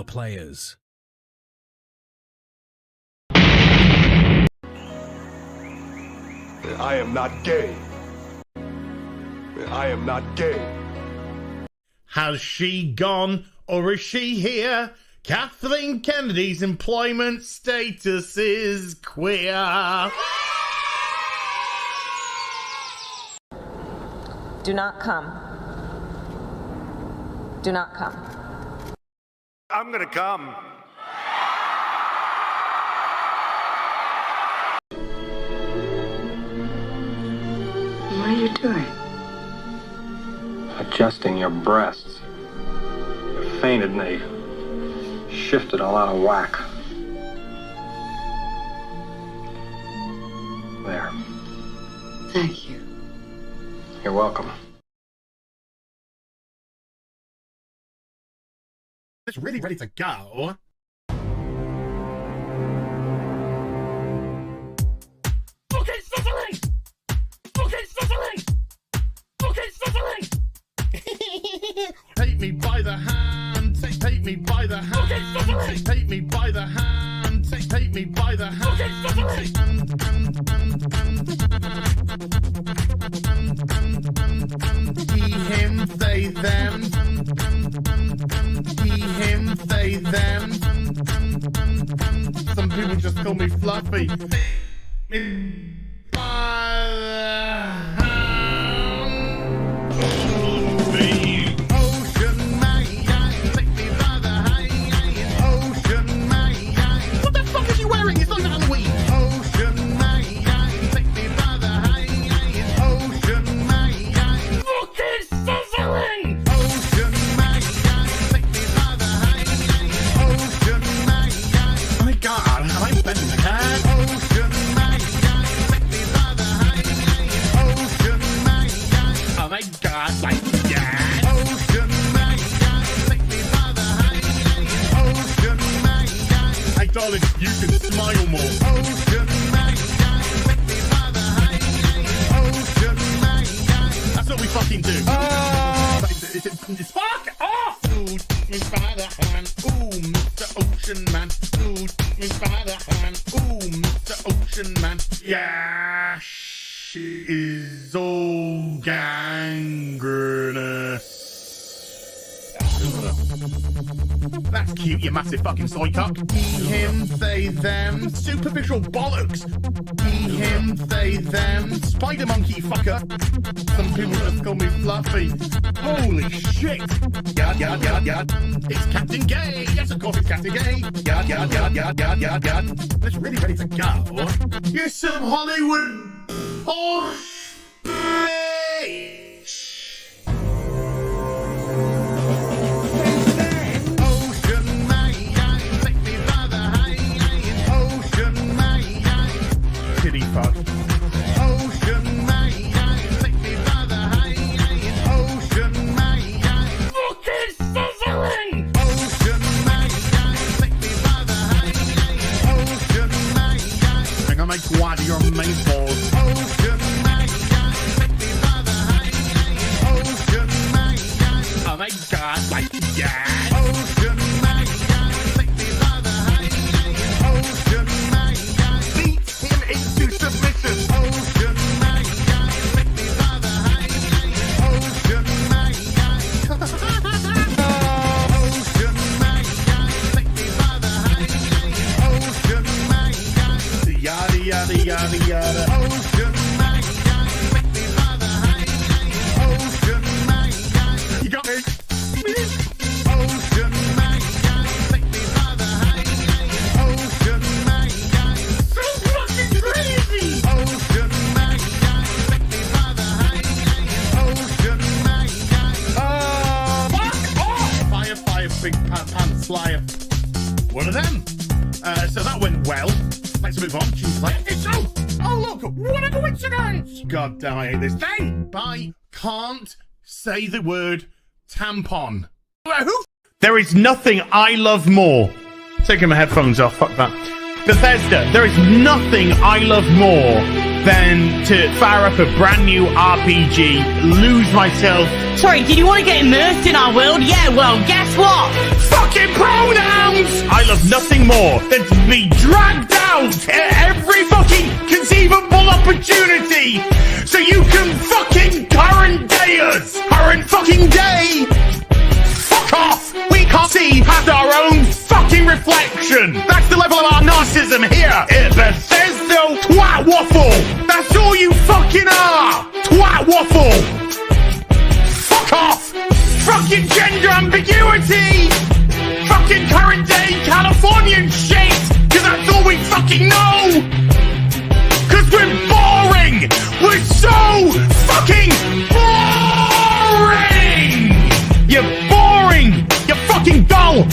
players. I am not gay. I am not gay. Has she gone or is she here? Kathleen Kennedy's employment status is queer. Do not come. Do not come. I'm gonna come. What are you doing? Adjusting your breasts. You fainted and they shifted all out of whack. There. Thank you. You're welcome. It's really ready to go. Okay, Cicely! Okay, Cicely! Okay, Cicely! Take me by the hand, take me by the hand, okay, take me by the hand, take me by the hand, okay, he, him, they, them. He, him, they, them. Some people just call me Fluffy. What the fuck is he wearing? It's not Halloween. Fucking sizzling! My God, I'm bending the cat. Oh my God, like that. Hey darling, you can smile more. That's what we fucking do. Fuck off! Ooh, me by the hand. Ooh, Mr. Ocean Man. Ooh, me by the hand. Ooh, Mr. Ocean Man. Yeah, she is all gangrenous. That's cute, you massive fucking soy cock. He, him, they, them. Superficial bollocks. He, him, they, them. Spider monkey fucker. Some people just call me Fluffy. Holy shit. Yard, yard, yard, yard. It's Captain Gay. Yes, of course it's Captain Gay. Yard, yard, yard, yard, yard, yard, yard. It's really ready to go. You're some Hollywood horse bitch. Kitty fuck. Ocean man, take me by the hand. Ocean man, fucking sizzling. Ocean man, take me by the hand. Ocean man, I'm gonna make wide your main balls. Ocean man, take me by the hand. Ocean man, oh my God, like that. Ocean man, take me by the hand. Ocean man, beat him into submission. Ocean man, take me by the hand. Ocean man, Ocean man, take me by the hand. Ocean man, yada yada yada yada. Ocean man, take me by the hand. Ocean man, you got me. Ocean man, take me by the hand. Ocean man, so fucking crazy. Ocean man, take me by the hand. Ocean man, fuck off. Fire, fire, big pants flyer. One of them. So that went well. Let's move on. She's like, it's so. Oh look, what a coincidence. God damn, I hate this day. I can't say the word tampon. Who? There is nothing I love more. Taking my headphones off, fuck that. Bethesda, there is nothing I love more than to fire up a brand new RPG, lose myself. Sorry, did you want to get immersed in our world? Yeah, well, guess what? Fucking pronouns! I love nothing more than to be dragged out at every fucking conceivable opportunity so you can fucking current day us. Current fucking day! Fuck off! We can't see past our own fucking reflection. That's the level of our narcissism here at Bethesda. Twat waffle! That's all you fucking are! Twat waffle! Fuck off! Fucking gender ambiguity! Fucking current day Californian shit! Cause that's all we fucking know! Cause we're boring! We're so fucking boring! You're boring! You're fucking dull!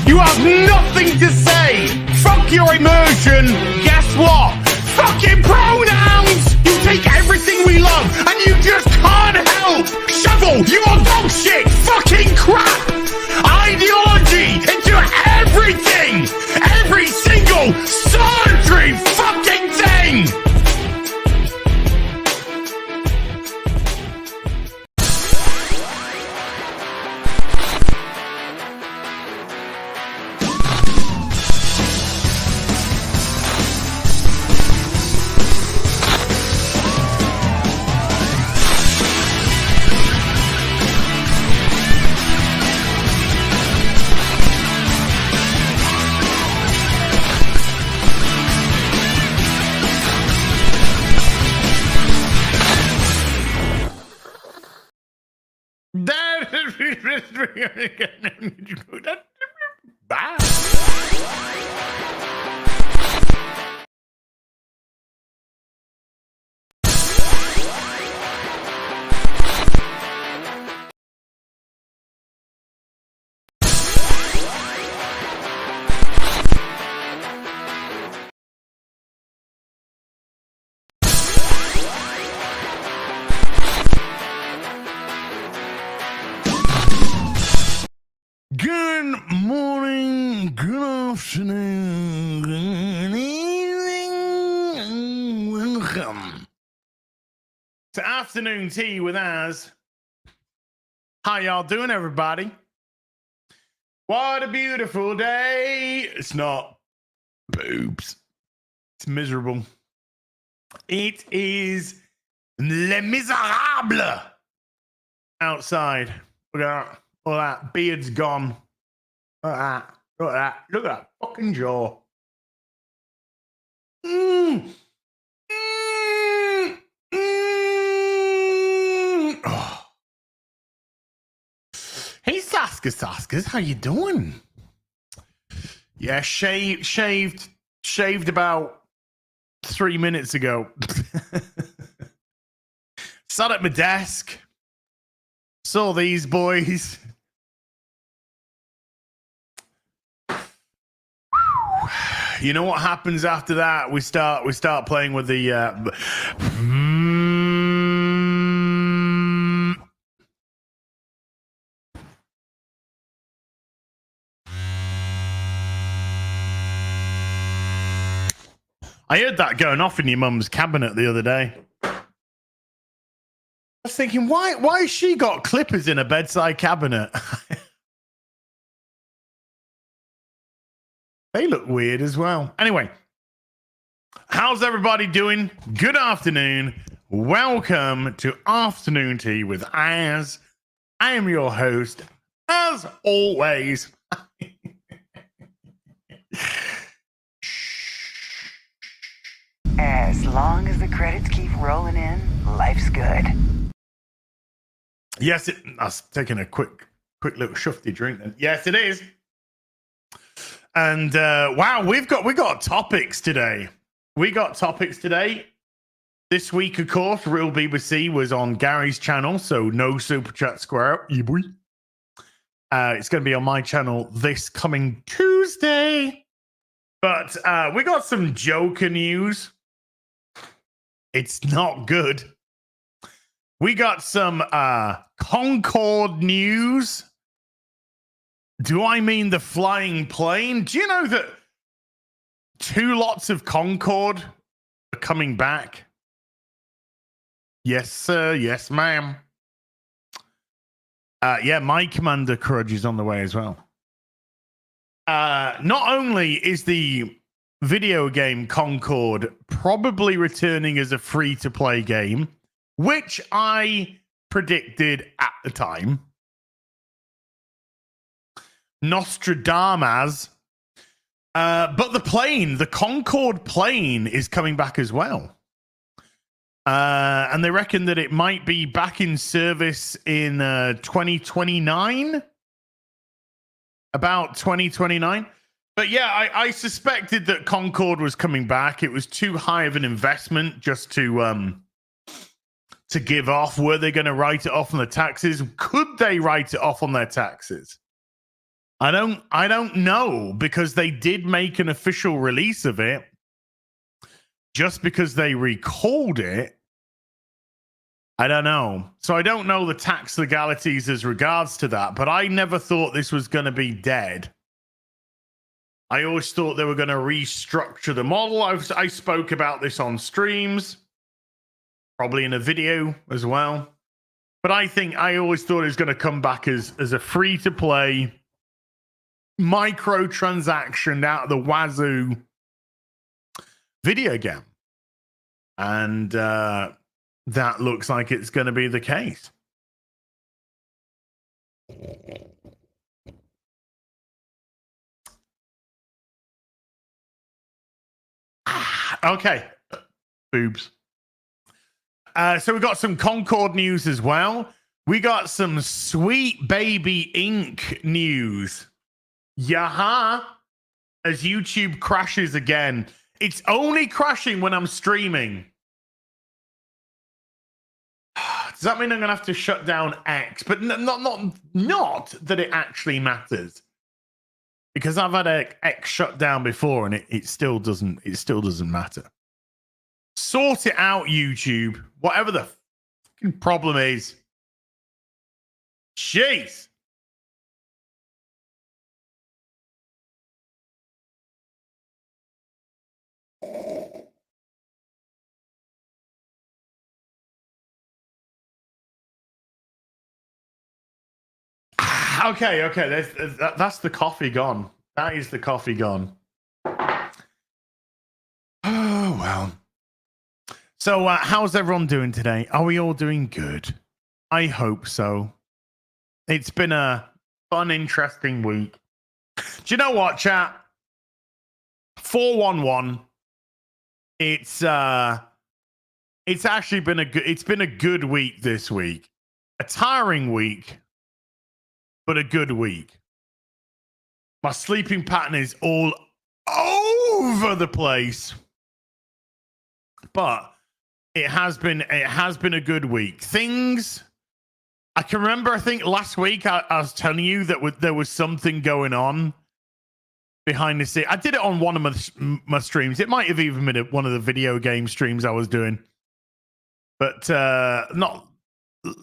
You have nothing to say! Fuck your immersion! Guess what? Fucking pronouns! You take everything we love and you just can't help! Shovel your dog shit! Fucking crap! Ideology into everything! Every single solitary fucking thing! Bye. Good morning, good afternoon, good evening, and welcome to Afternoon Tea with Az. How y'all doing, everybody? What a beautiful day. It's not boobs. It's miserable. It is Les Miserables outside. Look at that. Look at that. Beard's gone. Look at that. Look at that. Look at that fucking jaw. Oh. Hey, Saskers, how you doing? Yeah, shaved about 3 minutes ago. Sat at my desk. Saw these boys. You know what happens after that? We start playing with the I heard that going off in your mum's cabinet the other day. I was thinking, why has she got clippers in a bedside cabinet? They look weird as well. Anyway, how's everybody doing? Good afternoon. Welcome to Afternoon Tea with Az. I am your host, as always. As long as the credits keep rolling in, life's good. Yes, I was taking a quick little shufty drink then. Yes, it is. And wow, we got topics today. This week, of course, Real BBC was on Gary's channel, so no Super Chat Square. Yeah, boy. It's going to be on my channel this coming Tuesday. But we got some Joker news. It's not good. We got some Concord news. Do I mean the flying plane? Do you know 2 lots of Concord are coming back. Yes, sir. Yes, ma'am. Yeah, my Commander Crudge is on the way as well. Not only is the video game Concord probably returning as a free-to-play game, which I predicted at the time, Nostradamus, but the Concord plane is coming back as well. And they reckon that it might be back in service in 2029. About 2029. But yeah, I suspected that Concord was coming back. It was too high of an investment just to give off. Were they going to write it off on the taxes? Could they write it off on their taxes? I don't know, because they did make an official release of it. Just because they recalled it, I don't know. So I don't know the tax legalities as regards to that, but I never thought this was going to be dead. I always thought they were going to restructure the model. I spoke about this on streams, probably in a video as well. But I always thought it was going to come back as a free-to-play microtransaction out of the wazoo video game. And that looks like it's going to be the case. Okay. Boobs. So we got some Concord news as well. We got some Sweet Baby Inc. news. Yaha. As YouTube crashes again. It's only crashing when I'm streaming. Does that mean I'm going to have to shut down X? But not that it actually matters. Because I've had X shut down before and it still doesn't matter. Sort it out, YouTube. Whatever the fucking problem is. Jeez. Okay. That's the coffee gone. That is the coffee gone. Oh, well. So, how's everyone doing today? Are we all doing good? I hope so. It's been a fun, interesting week. Do you know what, chat? 411. It's actually been a good week this week. A tiring week, but a good week. My sleeping pattern is all over the place. But it has been a good week. Things I can remember, I think last week I was telling you that there was something going on behind the scenes. I did it on one of my streams. It might have even been one of the video game streams I was doing. But not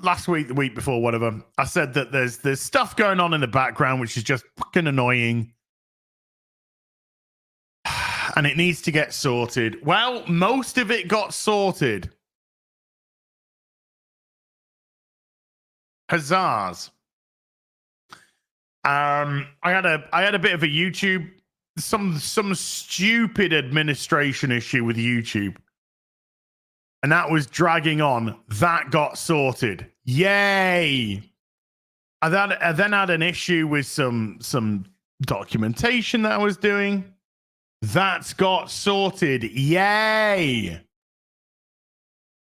last week, the week before, whatever. I said that there's stuff going on in the background which is just fucking annoying. And it needs to get sorted. Well, most of it got sorted. Huzzahs. I had a bit of a YouTube, some stupid administration issue with YouTube. And that was dragging on. That got sorted. Yay. I then had an issue with some documentation that I was doing. That's got sorted. Yay.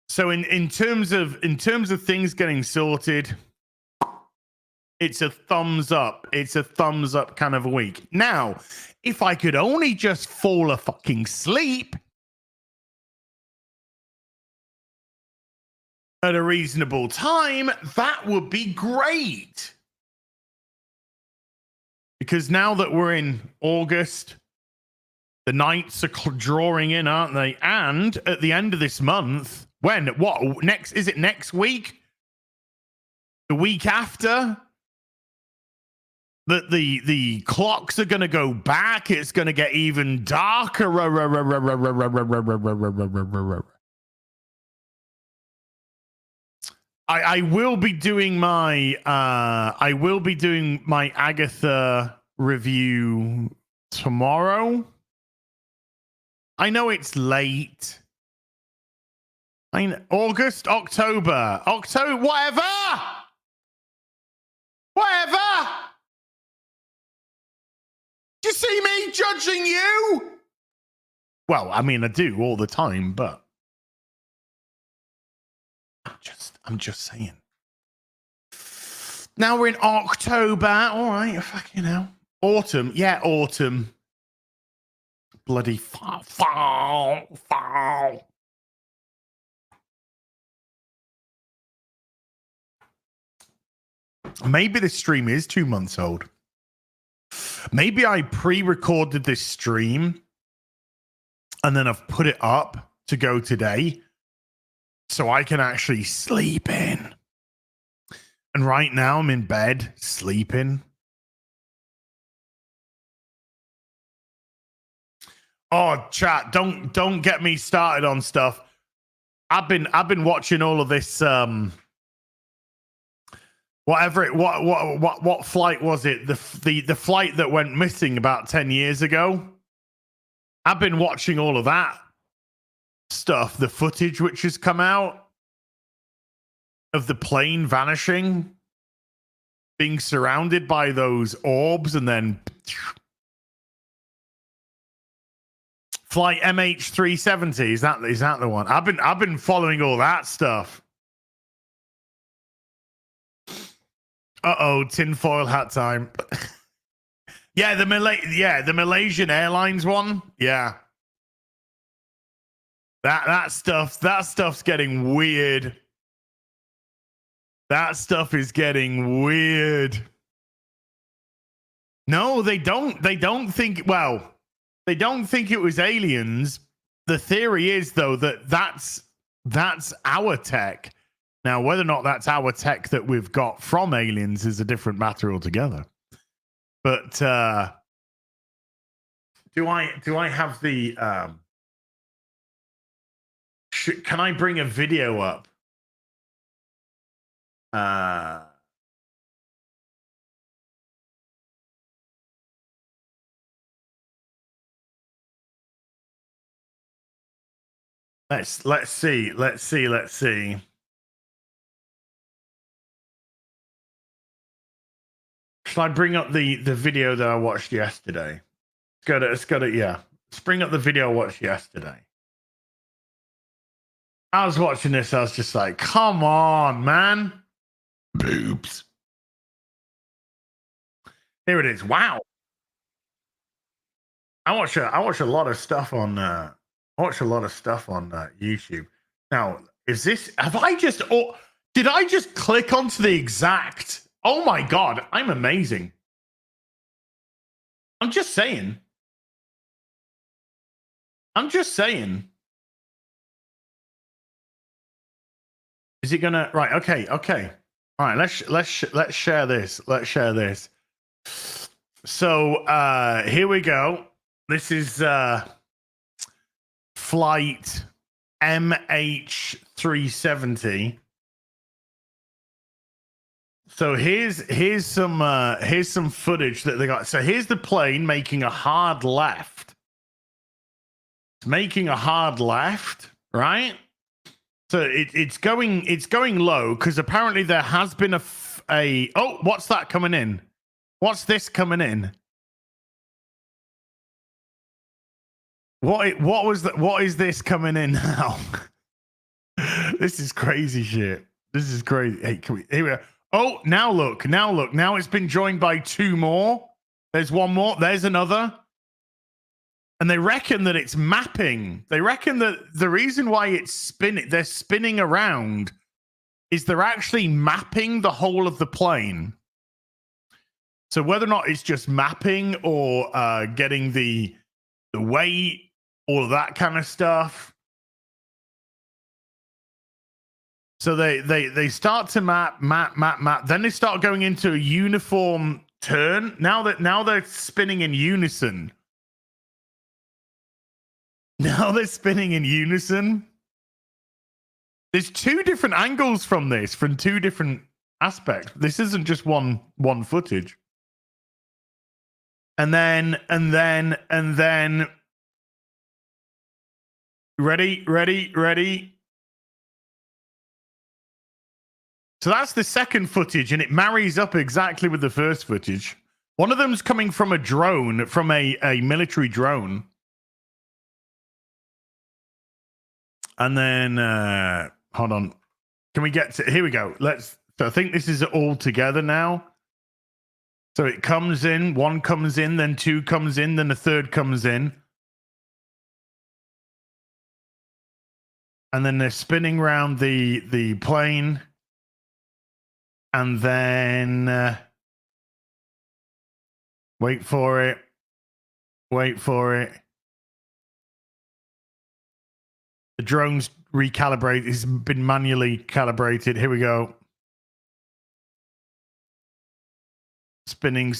So in terms of things getting sorted, it's a thumbs up. It's a thumbs up kind of a week. Now, if I could only just fall a fucking sleep at a reasonable time, that would be great. Because now that we're in August, the nights are drawing in, aren't they? And at the end of this month, is it next week? The week after? that the clocks are going to go back. It's going to get even darker. I will be doing my Agatha review tomorrow. I know it's late. August, October, whatever. Do you see me judging you? Well, I mean, I do all the time, but I'm just saying. Now we're in October. All right, fucking hell. Autumn. Yeah, autumn. Bloody fall. Maybe this stream is 2 months old. Maybe I pre-recorded this stream and then I've put it up to go today so I can actually sleep in. And right now I'm in bed sleeping. Oh, chat, don't get me started on stuff. I've been watching all of this what flight was it? The flight that went missing about 10 years ago. I've been watching all of that stuff, the footage which has come out of the plane vanishing, being surrounded by those orbs, and then flight MH370. Is that the one? I've been following all that stuff. Tinfoil hat time. Yeah, the Malaysian Airlines one. Yeah. That stuff's getting weird. That stuff is getting weird. No, they don't think, well, they don't think it was aliens. The theory is though that's our tech. Now, whether or not that's our tech that we've got from aliens is a different matter altogether. But do I have the can I bring a video up? Let's see. Should I bring up the video that I watched yesterday? It's got it, yeah. Let's bring up the video I watched yesterday. I was watching this, I was just like, come on, man. Boobs. Here it is. Wow. I watch a lot of stuff on YouTube. Now, is this, did I just click onto the exact, oh my God, I'm amazing. I'm just saying. Is it gonna, right, okay. All right, let's share this. So here we go. This is flight MH370. So here's some footage that they got. So here's the plane making a hard left. It's making a hard left, right? So it's going low because apparently there has been a oh, what's that coming in? What's this coming in? What was that? What is this coming in now? This is crazy shit. This is crazy. Hey, here we go. Oh, now look. Now it's been joined by two more. There's one more. There's another. And they reckon that it's mapping. They reckon that the reason why they're spinning around is they're actually mapping the whole of the plane. So whether or not it's just mapping or getting the weight, all of that kind of stuff. So they start to map. Then they start going into a uniform turn. Now they're spinning in unison. Now they're spinning in unison. There's two different angles from this, from two different aspects. This isn't just one footage. And then ready. So that's the second footage, and it marries up exactly with the first footage. One of them's coming from a drone, from a military drone. And then hold on. Can we get to here we go. So I think this is all together now. So it comes in, one comes in, then two comes in, then the third comes in. And then they're spinning around the plane. And then wait for it. The drone's recalibrated. It's been manually calibrated. Here we go. Spinning.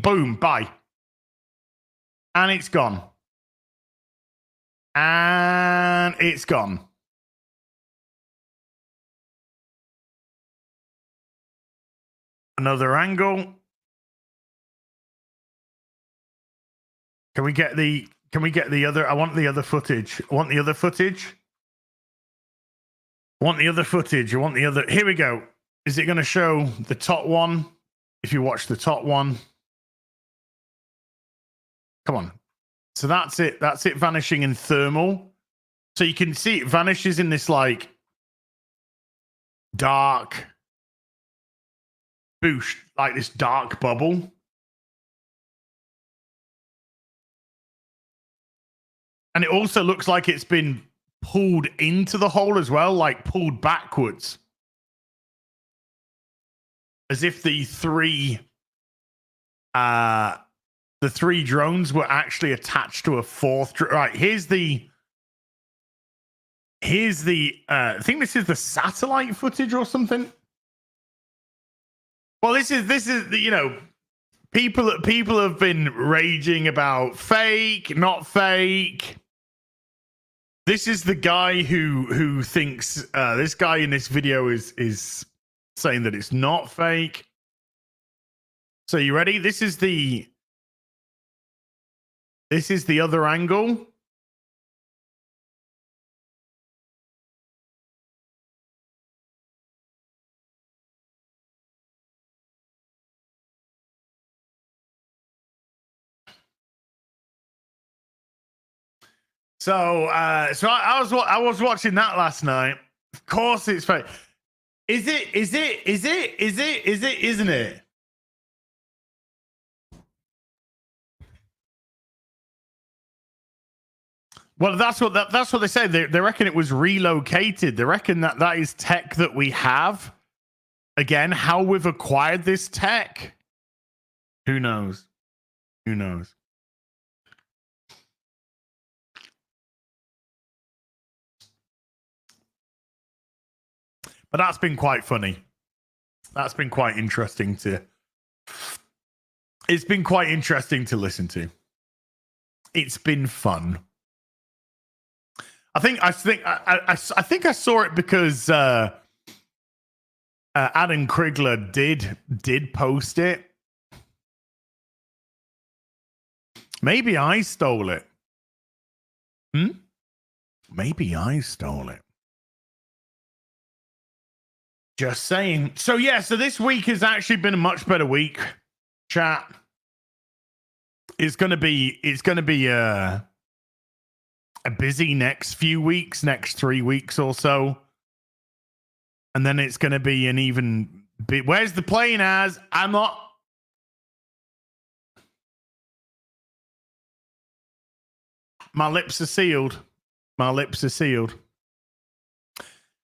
Boom. Bye. And it's gone. Another angle. Can we get the other? I want the other footage. I want the other. Here we go. Is it going to show the top one? If you watch the top one. Come on. So that's it. That's it vanishing in thermal. So you can see it vanishes in this like dark boost, like this dark bubble. And it also looks like it's been pulled into the hole as well, like pulled backwards. As if the three drones were actually attached to a fourth. Right, here's the I think this is the satellite footage or something. Well, this is you know, people have been raging about fake, not fake. This is the guy who thinks this guy in this video is saying that it's not fake. So you ready? This is the other angle. So I was watching that last night. Of course it's fake. Is it? Isn't it? Well, that's what they say. They reckon it was relocated. They reckon that is tech that we have. Again, how we've acquired this tech, who knows? But that's been quite funny. That's been quite interesting to. It's been quite interesting to listen to. It's been fun. I think I saw it because Adam Krigler did post it. Maybe I stole it. Maybe I stole it. Just saying. So yeah, so this week has actually been a much better week. Chat. It's gonna be a busy next few weeks, next 3 weeks or so. And then it's gonna be an even bit. Where's the plane as? I'm not. My lips are sealed.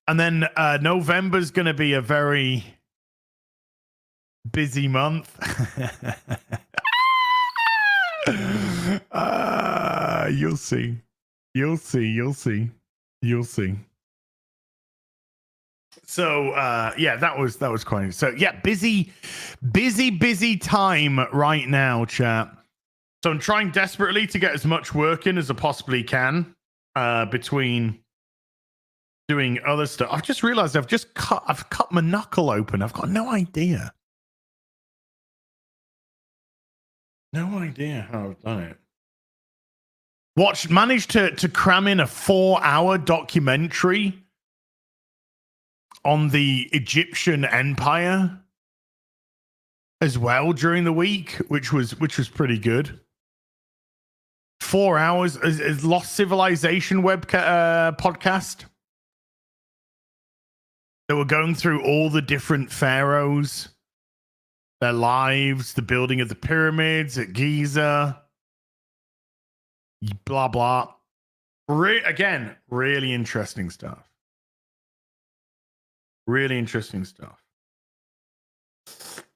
And then November's going to be a very busy month. You'll see. So yeah, that was quite so yeah, busy time right now, chat. So I'm trying desperately to get as much work in as I possibly can between doing other stuff. I've just realized I've cut my knuckle open. I've got no idea. No idea how I've done it. Managed to cram in a 4-hour documentary on the Egyptian Empire as well during the week, which was pretty good. 4 hours is Lost Civilization podcast. They were going through all the different pharaohs, their lives, the building of the pyramids at Giza, blah blah. Again, really interesting stuff. Really interesting stuff.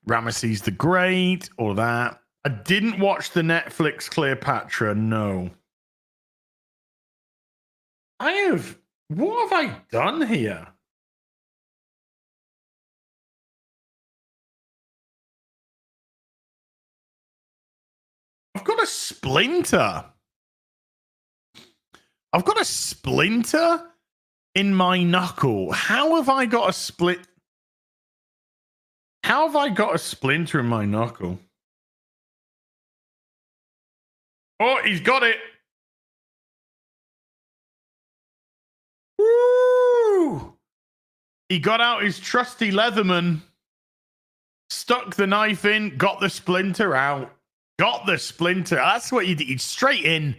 Ramesses the Great, all that. I didn't watch the Netflix Cleopatra, no. What have I done here? I've got a splinter. I've got a splinter in my knuckle. How have I got a split? How have I got a splinter in my knuckle? Oh, he's got it. Woo! He got out his trusty Leatherman, stuck the knife in, got the splinter out. Got the splinter. That's what you did. Straight in.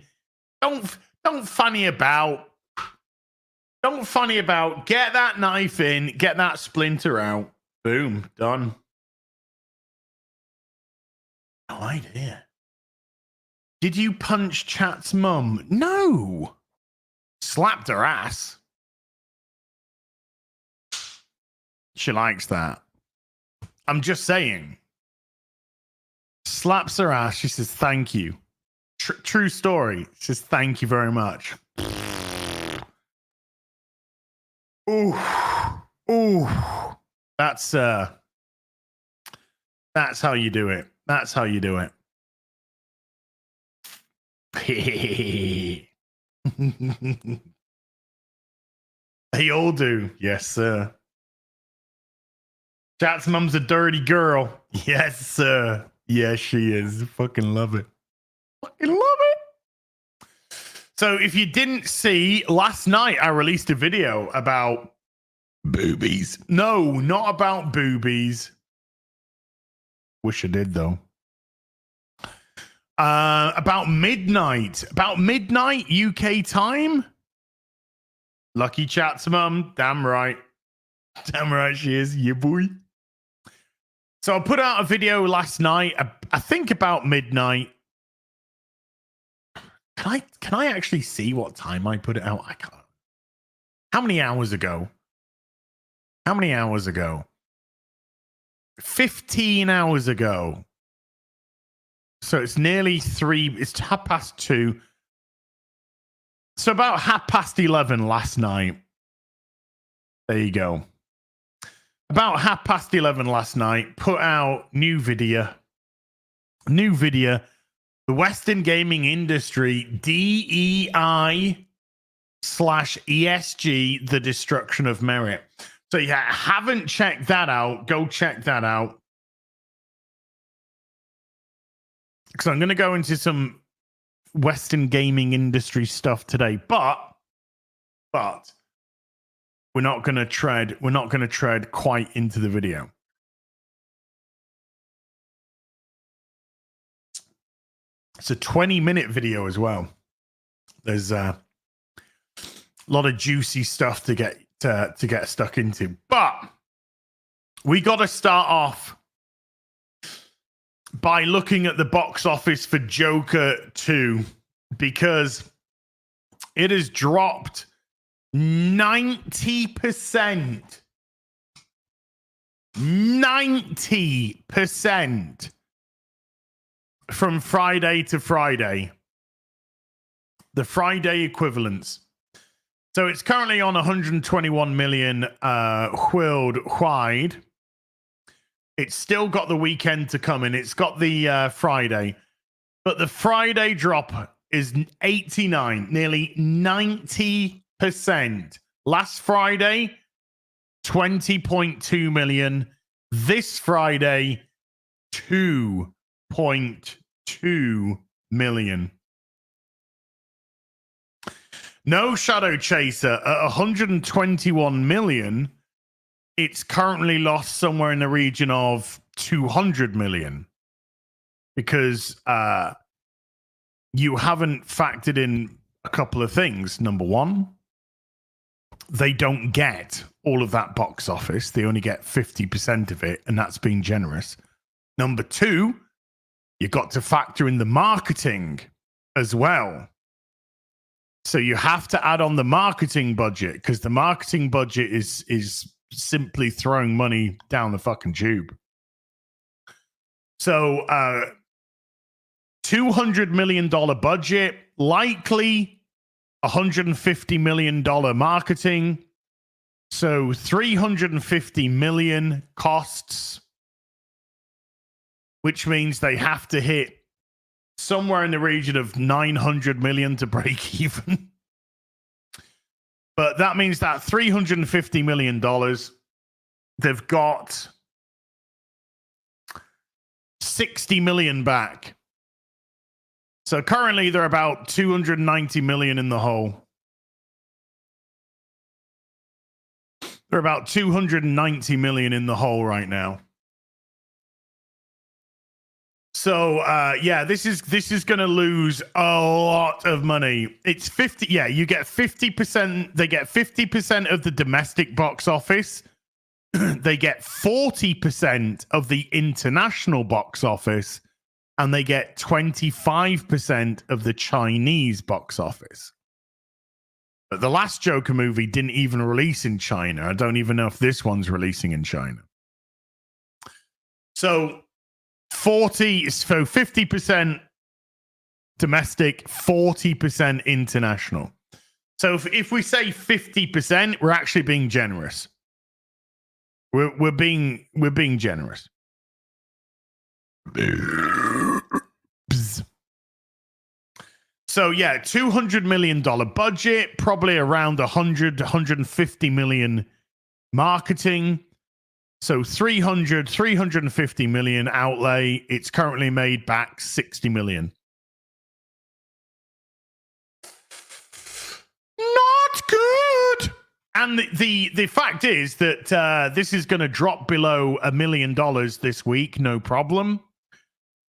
Don't funny about. Don't funny about. Get that knife in. Get that splinter out. Boom. Done. No idea. Did you punch Chat's mum? No. Slapped her ass. She likes that. I'm just saying. Slaps her ass. She says, thank you. True story. She says, thank you very much. Ooh. Ooh. That's how you do it. That's how you do it. They all do. Yes, sir. Chat's mum's a dirty girl. Yes, sir. Yes, she is. Fucking love it. Fucking love it. So if you didn't see, last night I released a video about boobies. No, not about boobies. Wish I did, though. About midnight UK time. Lucky Chat's mum. Damn right. Damn right she is. Yeah, boy. So I put out a video last night, I think about midnight. Can I actually see what time I put it out? I can't. How many hours ago? 15 hours ago. So it's nearly 3. It's 2:30. So about 11:30 last night. There you go. About 11:30 last night, put out new video. The Western gaming industry, DEI/ESG, the destruction of merit. So yeah, haven't checked that out. Go check that out. Because I'm going to go into some Western gaming industry stuff today, but we're not going to tread quite into the video. It's a 20-minute video as well. There's a lot of juicy stuff to get stuck into, but we got to start off by looking at the box office for Joker 2, because it has dropped 90%. 90% from Friday to Friday. The Friday equivalents. So it's currently on 121 million worldwide. It's still got the weekend to come in. It's got the Friday. But the Friday drop is 89, nearly 90%. Last Friday, 20.2 million. This Friday, 2.2 million. No Shadow Chaser at 121 million. It's currently lost somewhere in the region of 200 million because you haven't factored in a couple of things. Number one, they don't get all of that box office. They only get 50% of it, and that's being generous. Number two, you got to factor in the marketing as well. So you have to add on the marketing budget because the marketing budget is simply throwing money down the fucking tube. So $200 million budget, likely $150 million marketing. So $350 million costs, which means they have to hit somewhere in the region of 900 million to break even. But that means that $350 million, they've got 60 million back. So currently they're about 290 million in the hole. They're about 290 million in the hole right now. So yeah, this is going to lose a lot of money. It's 50. Yeah, you get 50%. They get 50% of the domestic box office. They get 40% of the international box office, and they get 25% of the Chinese box office. But the last Joker movie didn't even release in China. I don't even know if this one's releasing in China. So 50% domestic, 40% international. So if we say 50%, we're actually being generous. We're being generous. So yeah, $200 million budget, probably around 150 million marketing. So 350 million outlay. It's currently made back 60 million. Not good. And the fact is that this is going to drop below $1 million this week, no problem.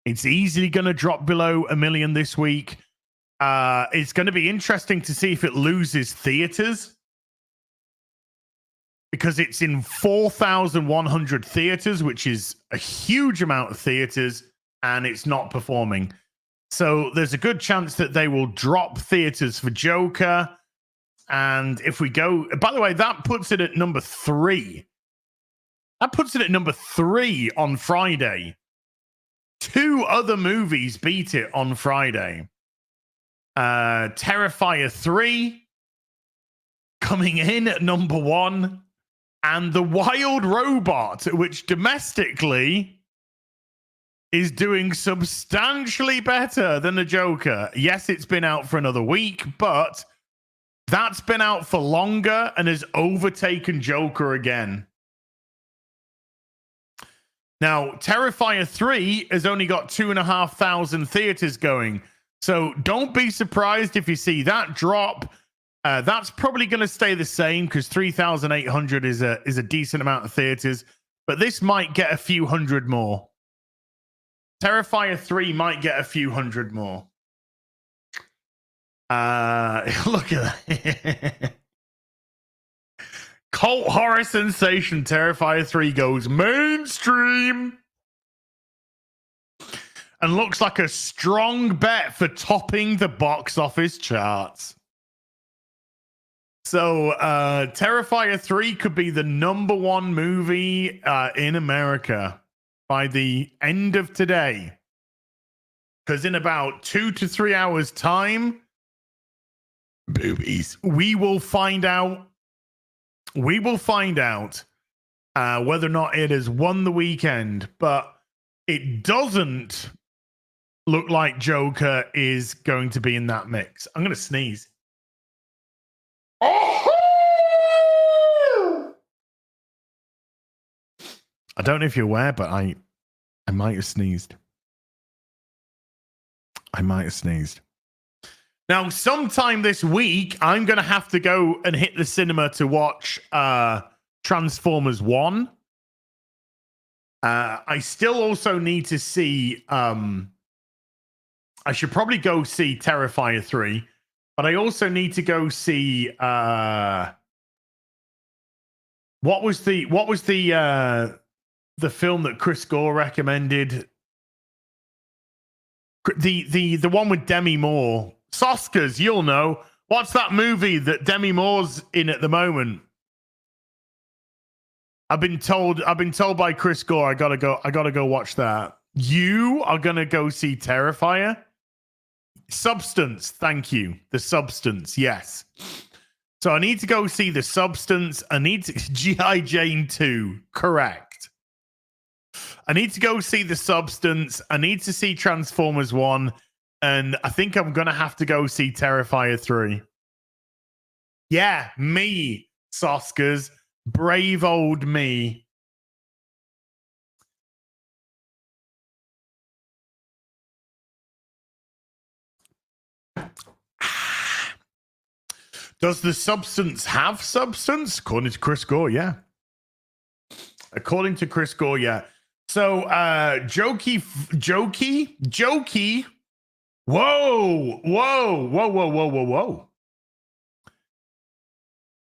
It's easily going to drop below $1 million this week. It's going to be interesting to see if it loses theaters, because it's in 4,100 theaters, which is a huge amount of theaters, and it's not performing. So there's a good chance that they will drop theaters for Joker. And if we go, by the way, that puts it at number 3. That puts it at number 3 on Friday. 2 other movies beat it on Friday. Terrifier 3 coming in at number 1. And The Wild Robot, which domestically is doing substantially better than The Joker. Yes, it's been out for another week, but that's been out for longer and has overtaken Joker again. Now, Terrifier 3 has only got 2,500 theaters going. So don't be surprised if you see that drop. That's probably going to stay the same because 3,800 is a decent amount of theaters. But this might get a few hundred more. Terrifier 3 might get a few hundred more. Look at that. Cult horror sensation Terrifier 3 goes mainstream. And looks like a strong bet for topping the box office charts. So Terrifier 3 could be the number 1 movie in America by the end of today. Because in about 2 to 3 hours' time, Boobies. We will find out. We will find out whether or not it has won the weekend, but it doesn't look like Joker is going to be in that mix. I'm going to sneeze. I don't know if you're aware, but I might have sneezed. I might have sneezed. Now, sometime this week, I'm going to have to go and hit the cinema to watch Transformers 1. I still also need to see... I should probably go see Terrifier 3, but I also need to go see... what was the film that Chris Gore recommended? The one with Demi Moore. Soskers, you'll know. What's that movie that Demi Moore's in at the moment? I've been told by Chris Gore I gotta go watch that. You are gonna go see Terrifier? Substance, thank you. The Substance, yes. So I need to go see The Substance. I need to G.I. Jane 2, correct. I need to go see The Substance. I need to see Transformers 1. And I think I'm going to have to go see Terrifier 3. Yeah, me, Soskers. Brave old me. Does The Substance have substance? According to Chris Gore, yeah. According to Chris Gore, yeah. So, Jokey. Whoa.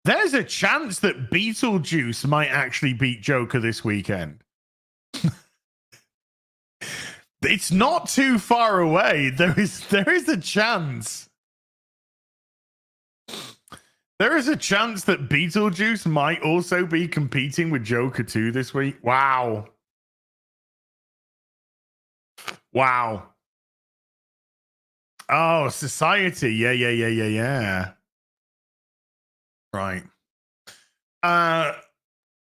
There's a chance that Beetlejuice might actually beat Joker this weekend. It's not too far away. There is a chance. There is a chance that Beetlejuice might also be competing with Joker 2 this week. Wow. Oh, Society. Yeah. Right.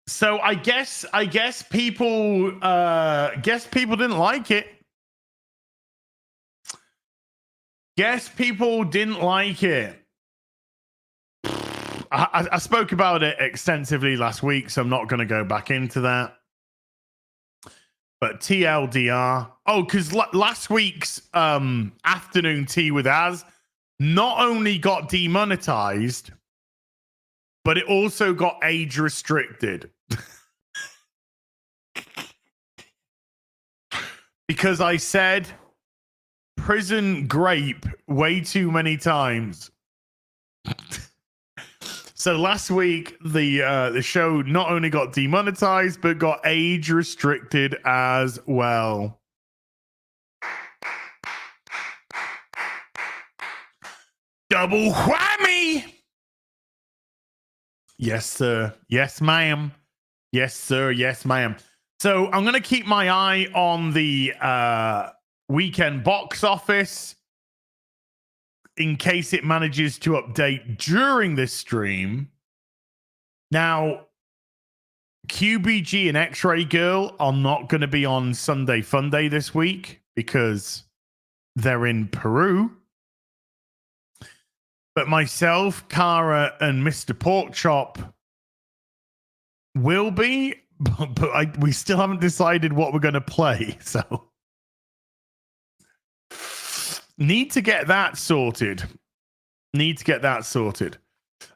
So I guess people didn't like it. Guess people didn't like it. I spoke about it extensively last week, so I'm not going to go back into that. But TLDR. Oh, because last week's afternoon tea with Az not only got demonetized, but it also got age restricted. Because I said prison grape way too many times. So last week, the show not only got demonetized, but got age restricted as well. Double whammy! Yes, sir. Yes, ma'am. Yes, sir. Yes, ma'am. So I'm going to keep my eye on the weekend box office in case it manages to update during this stream. Now, QBG and X-Ray Girl are not going to be on Sunday Funday this week because they're in Peru. But myself, Kara, and Mr. Porkchop will be, but we still haven't decided what we're going to play. So need to get that sorted.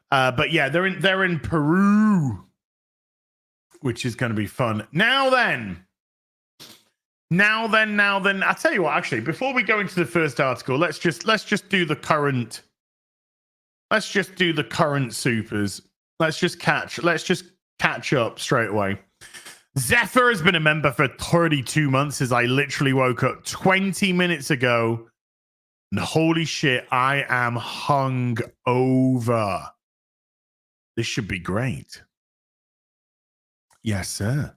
But yeah, they're in Peru, which is going to be fun. Now then, I tell you what, actually, before we go into the first article, let's just do the current. Let's just do the current supers. Let's just catch up straight away. Zephyr has been a member for 32 months as I literally woke up 20 minutes ago. And holy shit, I am hung over. This should be great. Yes, sir.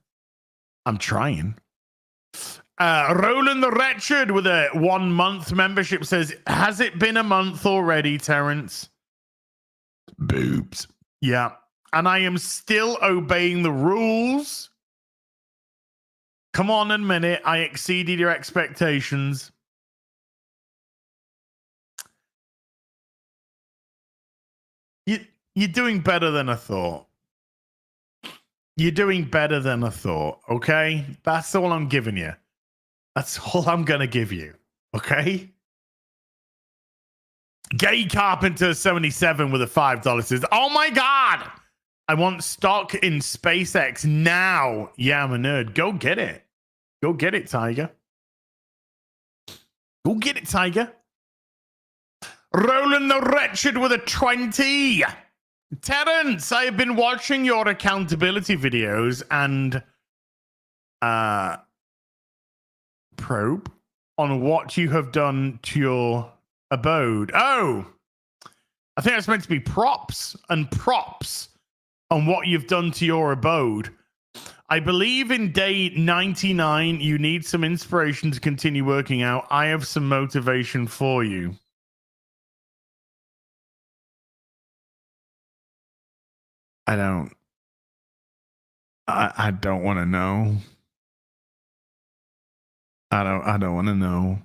I'm trying. Roland the Wretched with a 1 month membership says, has it been a month already, Terrence? Boobs. Yeah. And I am still obeying the rules. Come on, admit it. I exceeded your expectations. You're doing better than I thought. You're doing better than I thought, okay? That's all I'm giving you. That's all I'm going to give you, okay? Gay Carpenter 77 with a $5 says, oh my God, I want stock in SpaceX now. Yeah, I'm a nerd. Go get it. Go get it, Tiger. Go get it, Tiger. Roland the Wretched with a 20. Terrence, I have been watching your accountability videos and probe on what you have done to your abode. Oh, I think that's meant to be props on what you've done to your abode. I believe in day 99, you need some inspiration to continue working out. I have some motivation for you. I don't want to know. I don't want to know.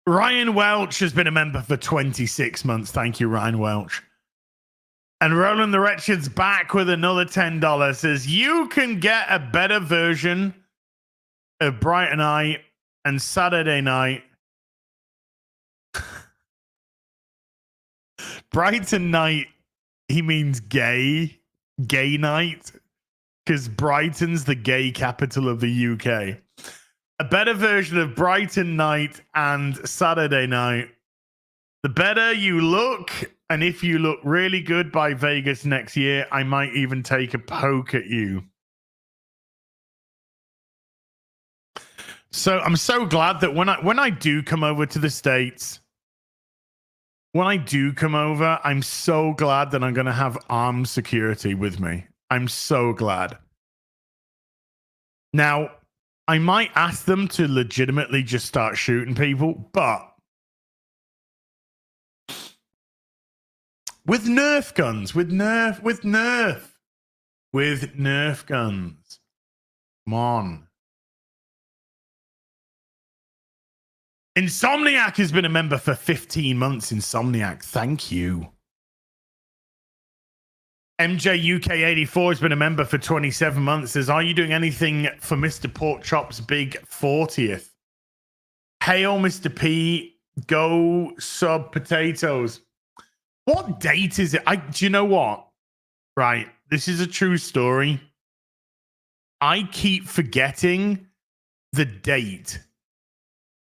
Ryan Welch has been a member for 26 months. Thank you, Ryan Welch. And Roland the Wretched's back with another $10. Says, you can get a better version of Brighton Night and Saturday Night. Brighton Night, he means gay night, because Brighton's the gay capital of the UK. A better version of Brighton Night and Saturday Night. The better you look, and if you look really good by Vegas next year, I might even take a poke at you. So I'm so glad that when I do come over to the States, I'm so glad that I'm going to have armed security with me. I'm so glad. Now, I might ask them to legitimately just start shooting people, but with Nerf guns, with Nerf guns. Come on. Insomniac has been a member for 15 months. Insomniac, thank you. MJ UK 84 has been a member for 27 months. Says, are you doing anything for Mr. Porkchop's big 40th? Hail, Mr. P. Go sub potatoes. What date is it? Do you know what? Right. This is a true story. I keep forgetting the date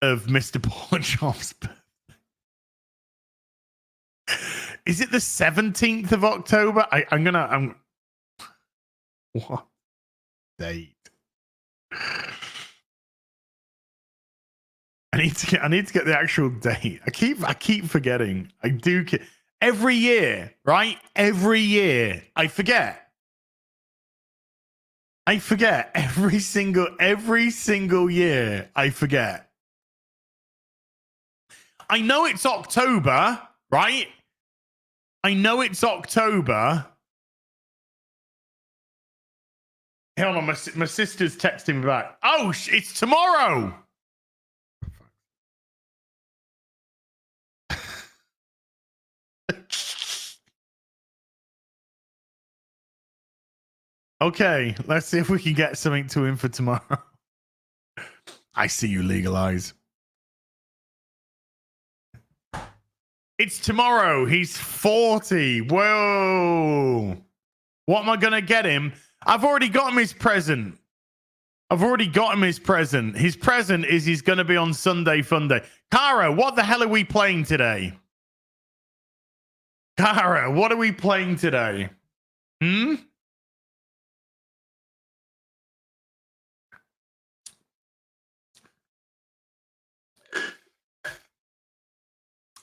of Mr. Porkchop's birthday. Is it the 17th of October? I'm what date? I need to get the actual date. I keep forgetting. I do every year, right? Every year I forget. Every single year I forget. I know it's October, right? I know it's October. Hold on, my sister's texting me back. Oh, it's tomorrow. Okay, let's see if we can get something to him for tomorrow. I see you, Legalize. It's tomorrow. He's 40. Whoa. What am I going to get him? I've already got him his present. His present is he's going to be on Sunday Funday. Kara, what the hell are we playing today? Kara, what are we playing today?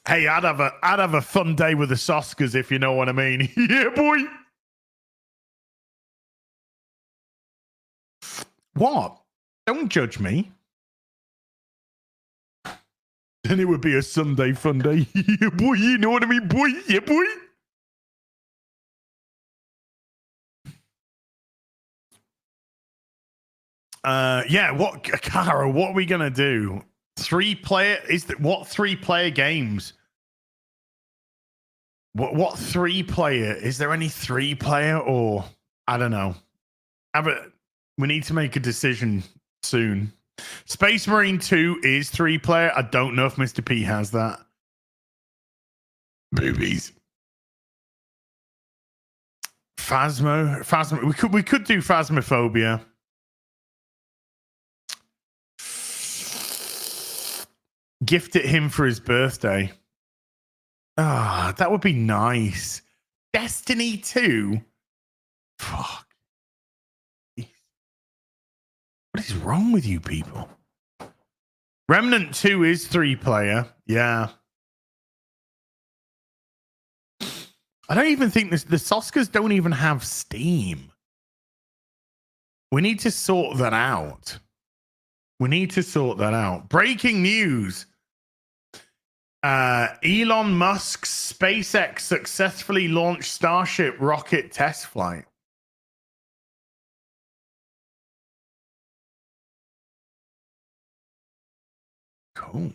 Hey, I'd have a fun day with the Soskers, if you know what I mean. Yeah, boy. What? Don't judge me. Then it would be a Sunday fun day. Yeah, boy, you know what I mean, boy? Yeah, boy. Yeah, what, Kara, what are we gonna do? 3-player what 3-player games? What 3-player? Is there any 3-player, or I don't know? We need to make a decision soon. Space Marine 2 is 3-player. I don't know if Mr. P has that. Boobies. Phasmo. We could do Phasmophobia. Gift it him for his birthday. Ah, that would be nice. Destiny 2. Fuck. What is wrong with you people? Remnant 2 is 3-player. Yeah. I don't even think the Soskas don't even have Steam. We need to sort that out. Breaking news. Elon Musk's SpaceX successfully launched Starship rocket test flight. Cool.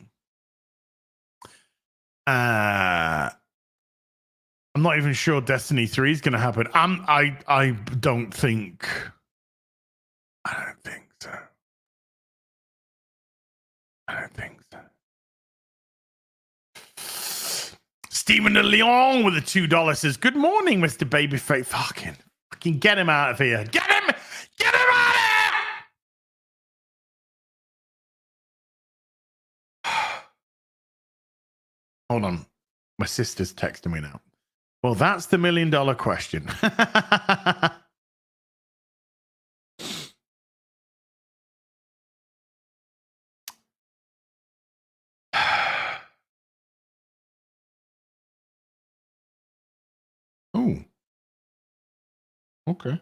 I'm not even sure Destiny 3 is going to happen. I don't think so. Stephen de Leon with the $2 says, "Good morning, Mr. Babyface." Fucking get him out of here. Get him out of here. Hold on. My sister's texting me now. Well, that's the $1 million question. Oh. Okay.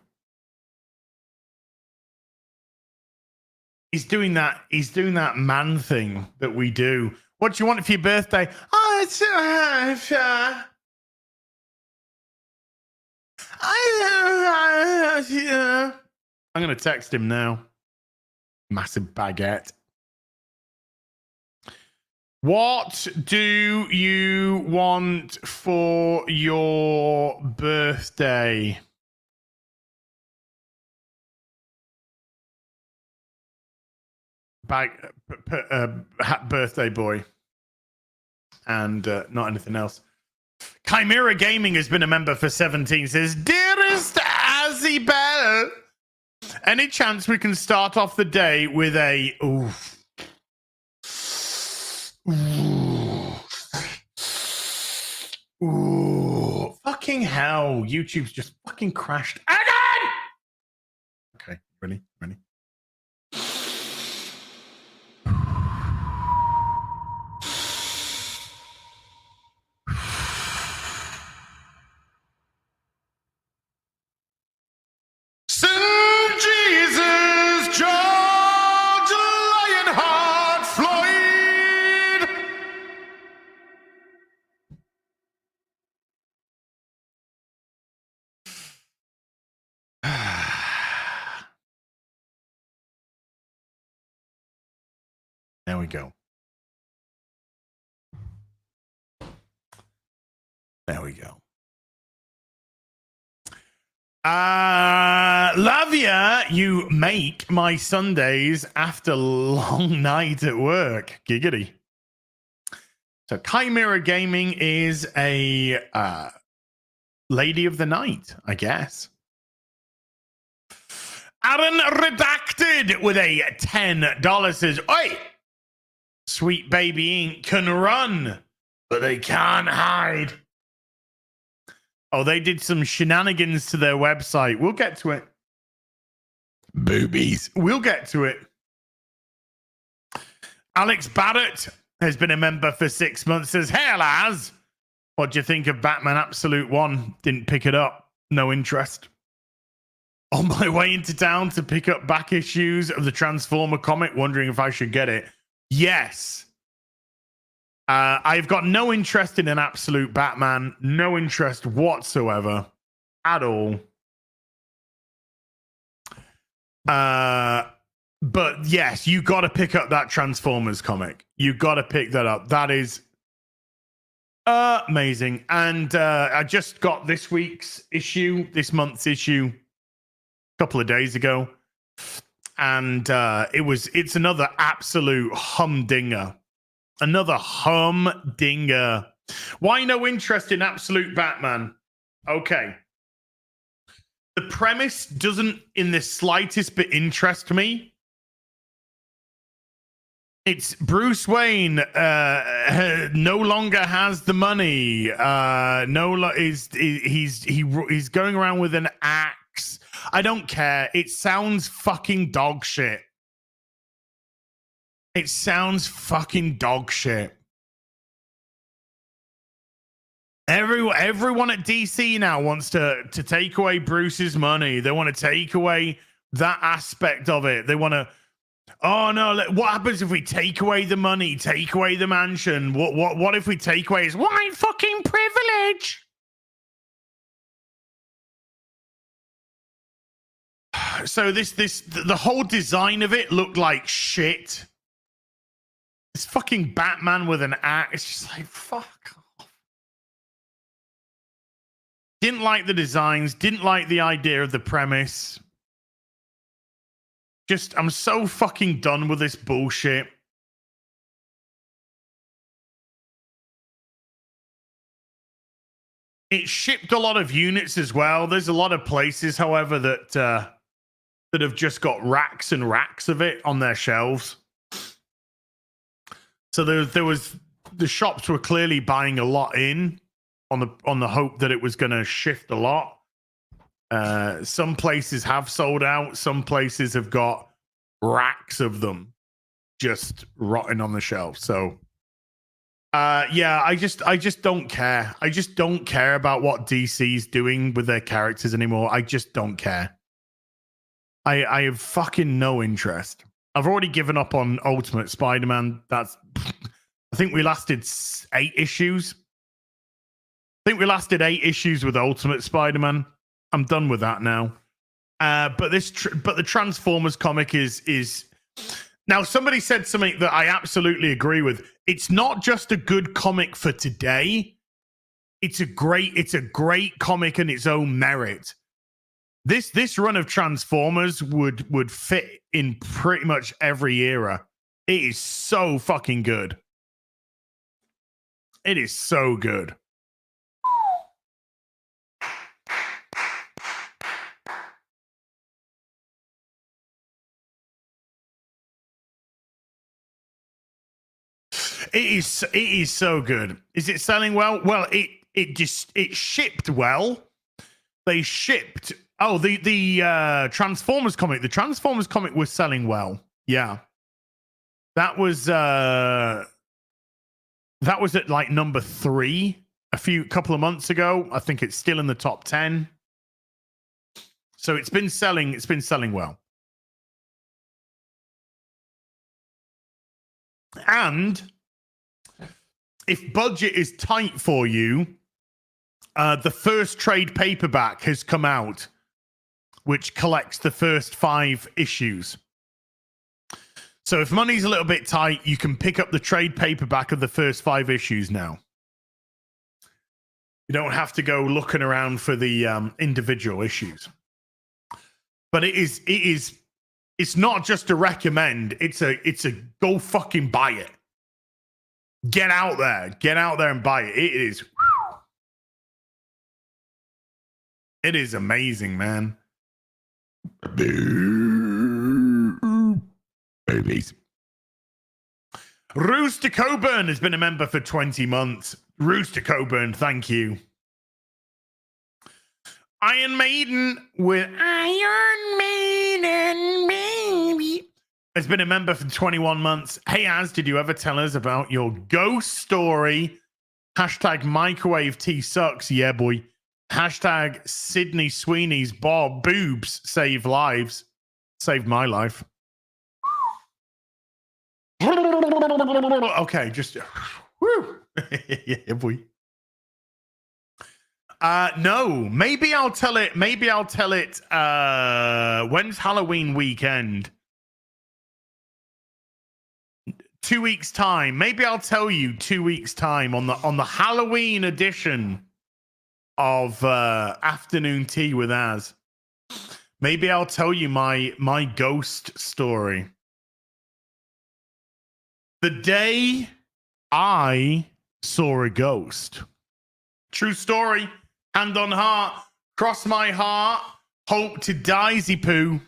He's doing that man thing that we do. What do you want for your birthday? Oh, it's I'm going to text him now. Massive baguette. What do you want for your birthday? Birthday boy. And not anything else. Chimera Gaming has been a member for 17. Says, "Dearest Azibel, any chance we can start off the day with a ooh, fucking hell, YouTube's just fucking crashed again." Okay, ready? Send Jesus, George Lionheart, Floyd. There we go. Love ya. You make my Sundays after a long night at work. Giggity. So Chimera Gaming is a lady of the night, I guess. Aaron Redacted with a $10 says, "Oi, Sweet Baby Ink can run, but they can't hide." Oh, they did some shenanigans to their website. We'll get to it. Boobies. We'll get to it. Alex Barrett has been a member for 6 months. Says, "Hey, Laz, what do you think of Batman Absolute 1? Didn't pick it up. No interest. On my way into town to pick up back issues of the Transformer comic, wondering if I should get it. Yes. I've got no interest in an absolute Batman. No interest whatsoever at all. But yes, you got to pick up that Transformers comic. You got to pick that up. That is amazing. And I just got this month's issue, a couple of days ago, and it's another absolute humdinger. Another humdinger. Why no interest in absolute Batman? Okay. The premise doesn't in the slightest bit interest me. It's Bruce Wayne no longer has the money. He's going around with an axe. I don't care. It sounds fucking dog shit. It sounds fucking dog shit. Everyone at DC now wants to take away Bruce's money. They want to take away that aspect of it. They want to, oh no, what happens if we take away the money, take away the mansion? What if we take away his white fucking privilege? So the whole design of it looked like shit. This fucking Batman with an axe. It's just like, fuck off. Didn't like the designs. Didn't like the idea of the premise. Just, I'm so fucking done with this bullshit. It shipped a lot of units as well. There's a lot of places, however, that have just got racks and racks of it on their shelves. So there was, the shops were clearly buying a lot in on the hope that it was going to shift a lot. Some places have sold out. Some places have got racks of them just rotting on the shelf. So yeah, I just don't care. I just don't care about what DC's doing with their characters anymore. I just don't care. I have fucking no interest. I've already given up on Ultimate Spider-Man. I think we lasted 8 issues. I think we lasted 8 issues with Ultimate Spider-Man. I'm done with that now. But the Transformers comic is now, somebody said something that I absolutely agree with. It's not just a good comic for today. It's a great comic in its own merit. This run of Transformers would fit in pretty much every era. It is so fucking good. It is so good. It is so good. Is it selling well? Well, it shipped well. They shipped. Oh, the Transformers comic. The Transformers comic was selling well. Yeah. That was at like number 3 a couple of months ago. I think it's still in the top 10. So it's been selling well. And if budget is tight for you, the first trade paperback has come out, which collects the first 5 issues. So if money's a little bit tight, you can pick up the trade paperback of the first 5 issues now. You don't have to go looking around for the individual issues. But it's not just a recommend. It's a go fucking buy it. Get out there and buy it. It is amazing, man. Babies. Rooster Coburn has been a member for 20 months. Rooster Coburn, thank you. Iron Maiden with Iron Maiden, baby, has been a member for 21 months. Hey, Az, did you ever tell us about your ghost story? Hashtag microwave tea sucks. Yeah, boy. Hashtag Sydney Sweeney's boobs save lives. Saved my life. Okay, just... Woo. Yeah, boy. No, maybe I'll tell it. Maybe I'll tell it. When's Halloween weekend? 2 weeks time. Maybe I'll tell you 2 weeks time on the Halloween edition of Afternoon Tea with Az. Maybe I'll tell you my ghost story. The day I saw a ghost. True story. Hand on heart. Cross my heart. Hope to daisy poo.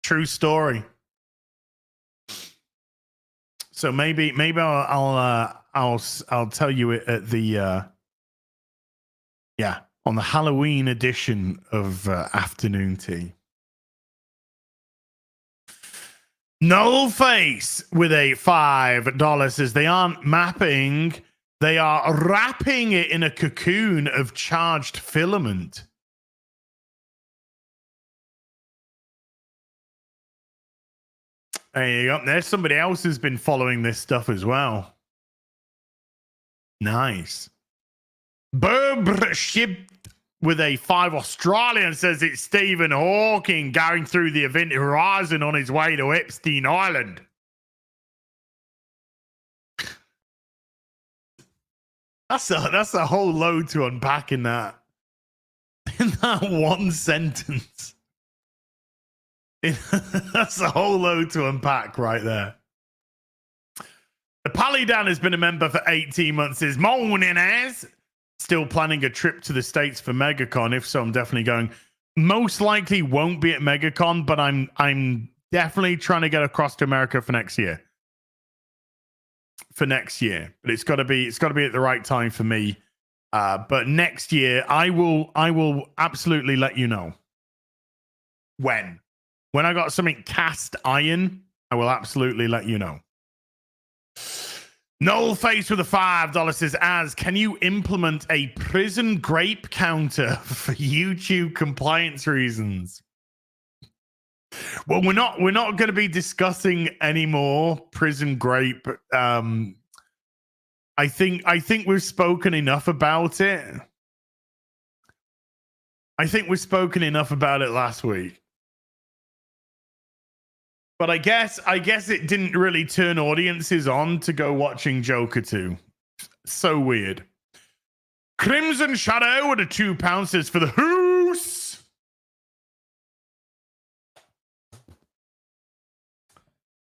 True story. So maybe I'll tell you it at the on the Halloween edition of Afternoon Tea. Null Face with a $5 says they aren't mapping, they are wrapping it in a cocoon of charged filament. There you go. There's somebody else who's been following this stuff as well. Nice. Burbrship with a 5 Australian says it's Stephen Hawking going through the event horizon on his way to Epstein Island. That's a whole load to unpack in that one sentence. That's a whole load to unpack right there. The Paludan has been a member for 18 months. Is morning as still planning a trip to the States for MegaCon. If so, I'm definitely going. Most likely won't be at MegaCon, but I'm definitely trying to get across to America for next year. But it's got to be at the right time for me. But next year, I will absolutely let you know when I got something cast iron. I will absolutely let you know. Null Face with a $5 says, Az, can you implement a prison grape counter for YouTube compliance reasons? Well, we're not going to be discussing any more prison grape. I think we've spoken enough about it. I think we've spoken enough about it last week. But I guess it didn't really turn audiences on to go watching Joker 2. So weird. Crimson Shadow with a £2 says for the hoose.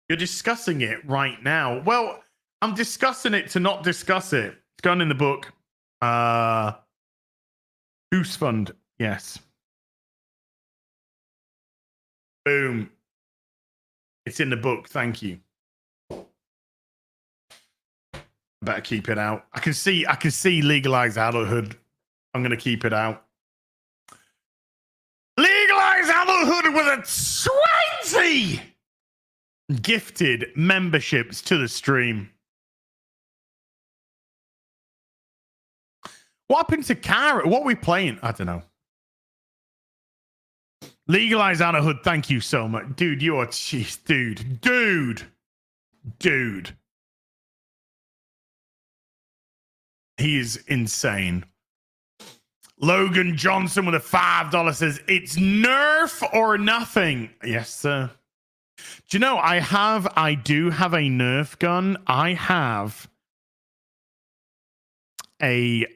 You're discussing it right now. Well, I'm discussing it to not discuss it. It's gone in the book. Hoose Fund. Yes. Boom. It's in the book. Thank you. Better keep it out. I can see legalized adulthood. I'm going to keep it out. Legalized adulthood with a 20 gifted memberships to the stream. What happened to Cara? What are we playing? I don't know. Legalize adulthood. Thank you so much. Dude, you are jeez, dude. He is insane. Logan Johnson with a $5 says, it's Nerf or nothing. Yes, sir. Do you know, I do have a Nerf gun. I have a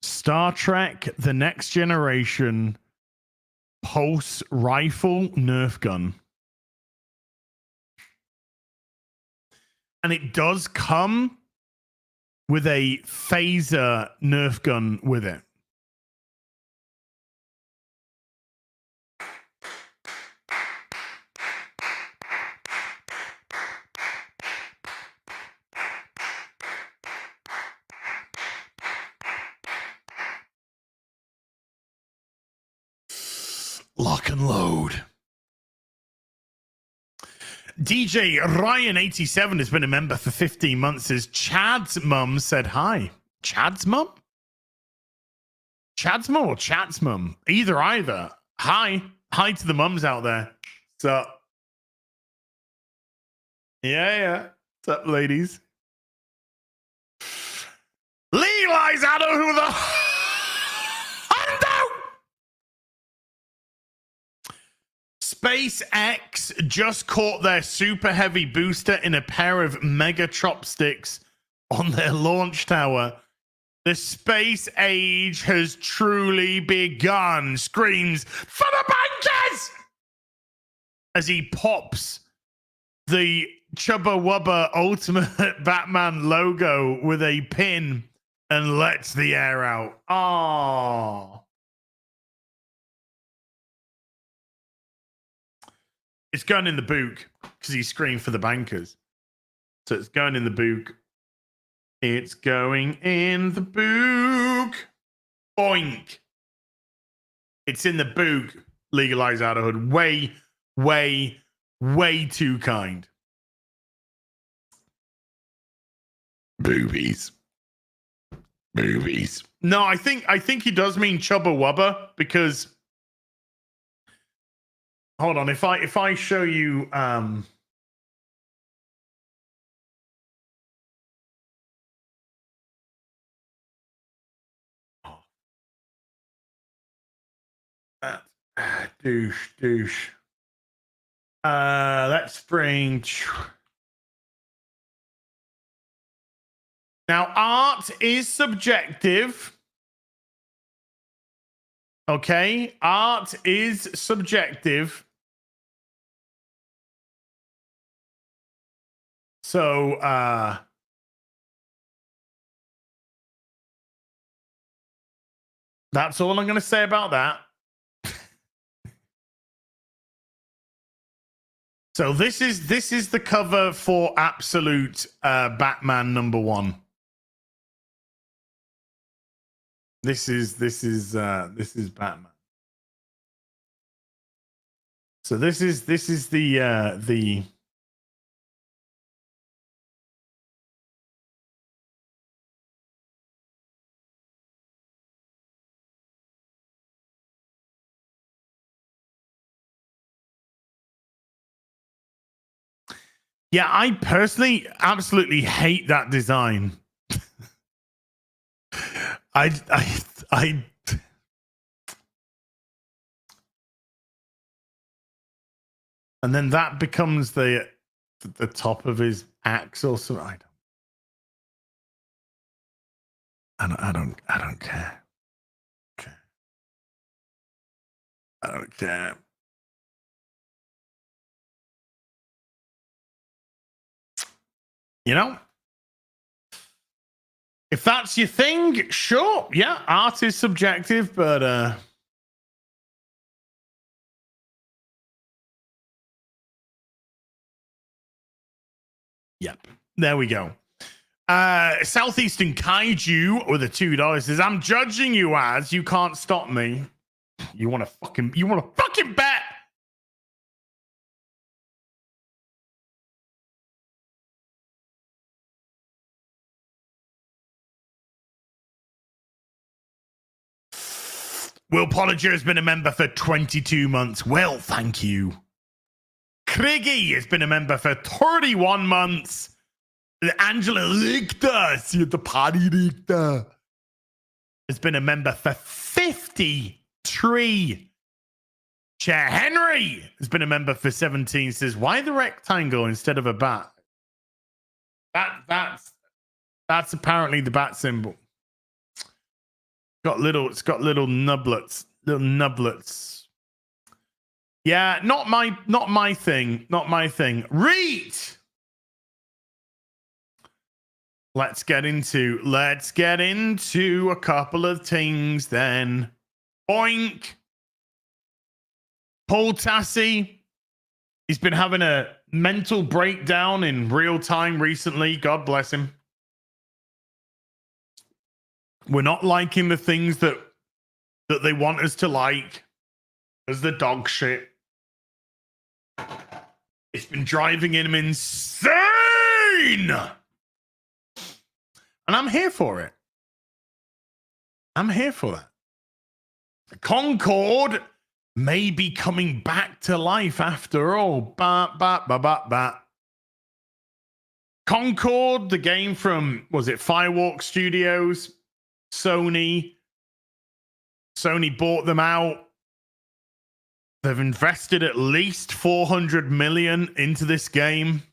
Star Trek The Next Generation pulse rifle Nerf gun. And it does come with a phaser Nerf gun with it. Lock and load. DJ Ryan87 has been a member for 15 months. Says Chad's mum said hi. Chad's mum? Chad's mum or Chat's mum? Either. Hi. Hi to the mums out there. What's up? Yeah. What's up, ladies? legalize adulthood with a hundo. SpaceX just caught their super heavy booster in a pair of mega chopsticks on their launch tower. The space age has truly begun, screams for the bankers as he pops the Chubba Wubba Ultimate Batman logo with a pin and lets the air out. Oh. It's going in the book because he screamed for the bankers. So it's going in the book. It's going in the book. Boink. It's in the book. Legalize adulthood. Way, way, way too kind. Boobies. Boobies. No, I think he does mean Chubba Wubba because hold on, if I show you douche. Let's bring now. Art is subjective. Okay, art is subjective. So that's all I'm going to say about that. So this is the cover for Absolute Batman #1. This is Batman. So this is the yeah, I personally absolutely hate that design. I and then that becomes the top of his axe or something. I don't care. Okay. I don't care. You know? If that's your thing, sure. Yeah, art is subjective, but yep. There we go. Southeastern Kaiju with a $2 says, I'm judging you as you can't stop me. You wanna fucking bet? Will Pollinger has been a member for 22 months. Well, thank you. Craigie has been a member for 31 months. Angela Richter, see the party Richter, has been a member for 53. Chair Henry has been a member for 17. Says, why the rectangle instead of a bat? That's apparently the bat symbol. It's got little nublets. Yeah, not my thing. Not my thing. Read. Let's get into a couple of things then. Boink. Paul Tassi. He's been having a mental breakdown in real time recently. God bless him. We're not liking the things that they want us to like as the dog shit. It's been driving him insane. And I'm here for it. I'm here for that. Concord may be coming back to life after all. Concord, the game from, was it Firewalk Studios? Sony bought them out. They've invested at least 400 million into this game.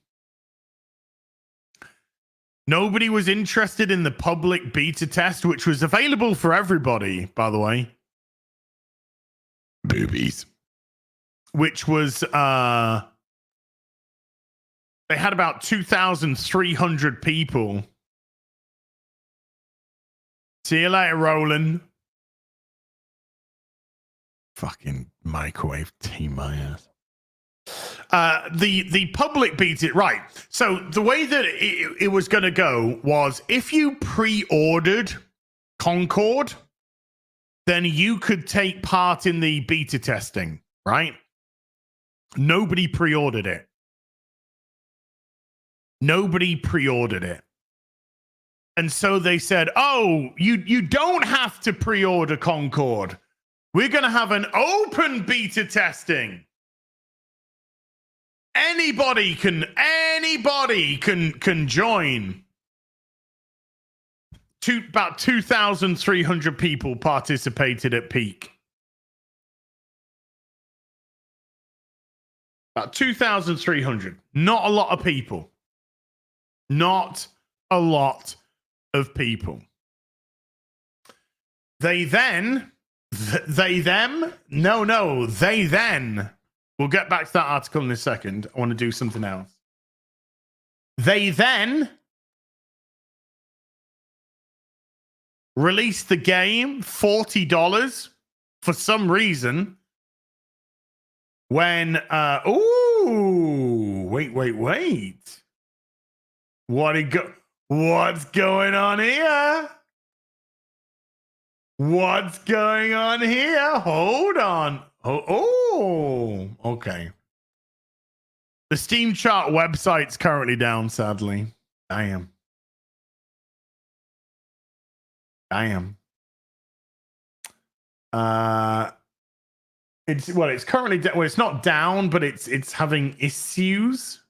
Nobody was interested in the public beta test, which was available for everybody, by the way. Boobies. Which was, they had about 2,300 people. See you later, Roland. Fucking microwave team my ass. The public beat it, right. So the way that it was going to go was if you pre-ordered Concord, then you could take part in the beta testing, right? Nobody pre-ordered it. And so they said, oh, you don't have to pre-order Concord. We're going to have an open beta testing. Anybody can join. About 2,300 people participated at peak. About 2,300. Not a lot of people. Not a lot of people. They then. We'll get back to that article in a second. I want to do something else. They then released the game $40 for some reason. When wait. What's going on here? What's going on here? Hold on. Oh, okay. The Steam chart website's currently down, sadly. Damn. It's currently it's not down, but it's having issues.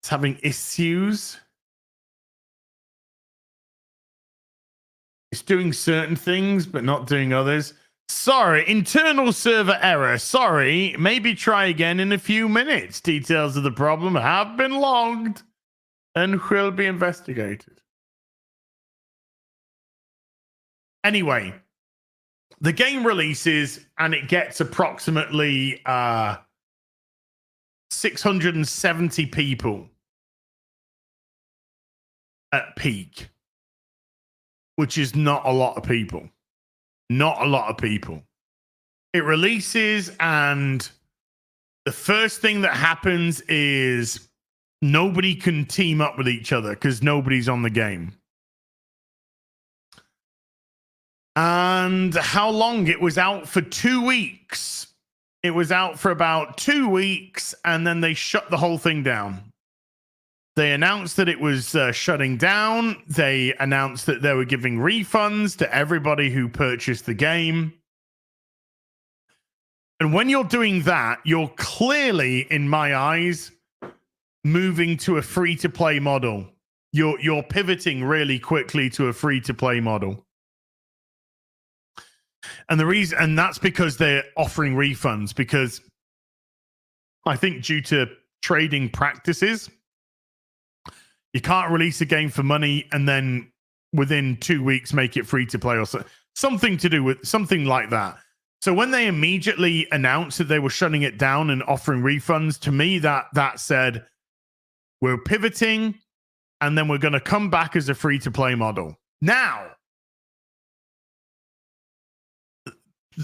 It's having issues. It's doing certain things, but not doing others. Sorry, internal server error. Sorry, maybe try again in a few minutes. Details of the problem have been logged and will be investigated. Anyway, the game releases and it gets approximately 670 people at peak, which is not a lot of people. Not a lot of people. It releases, and the first thing that happens is nobody can team up with each other because nobody's on the game. And how long? It was out for 2 weeks. It was out for about 2 weeks, and then they shut the whole thing down. They announced that it was shutting down. They announced that they were giving refunds to everybody who purchased the game. And when you're doing that, you're clearly, in my eyes, moving to a free-to-play model. You're pivoting really quickly to a free-to-play model. And that's because they're offering refunds, because I think due to trading practices, you can't release a game for money and then within 2 weeks make it free to play or something to do with something like that. So when they immediately announced that they were shutting it down and offering refunds, to me that said we're pivoting and then we're going to come back as a free to play model. Now,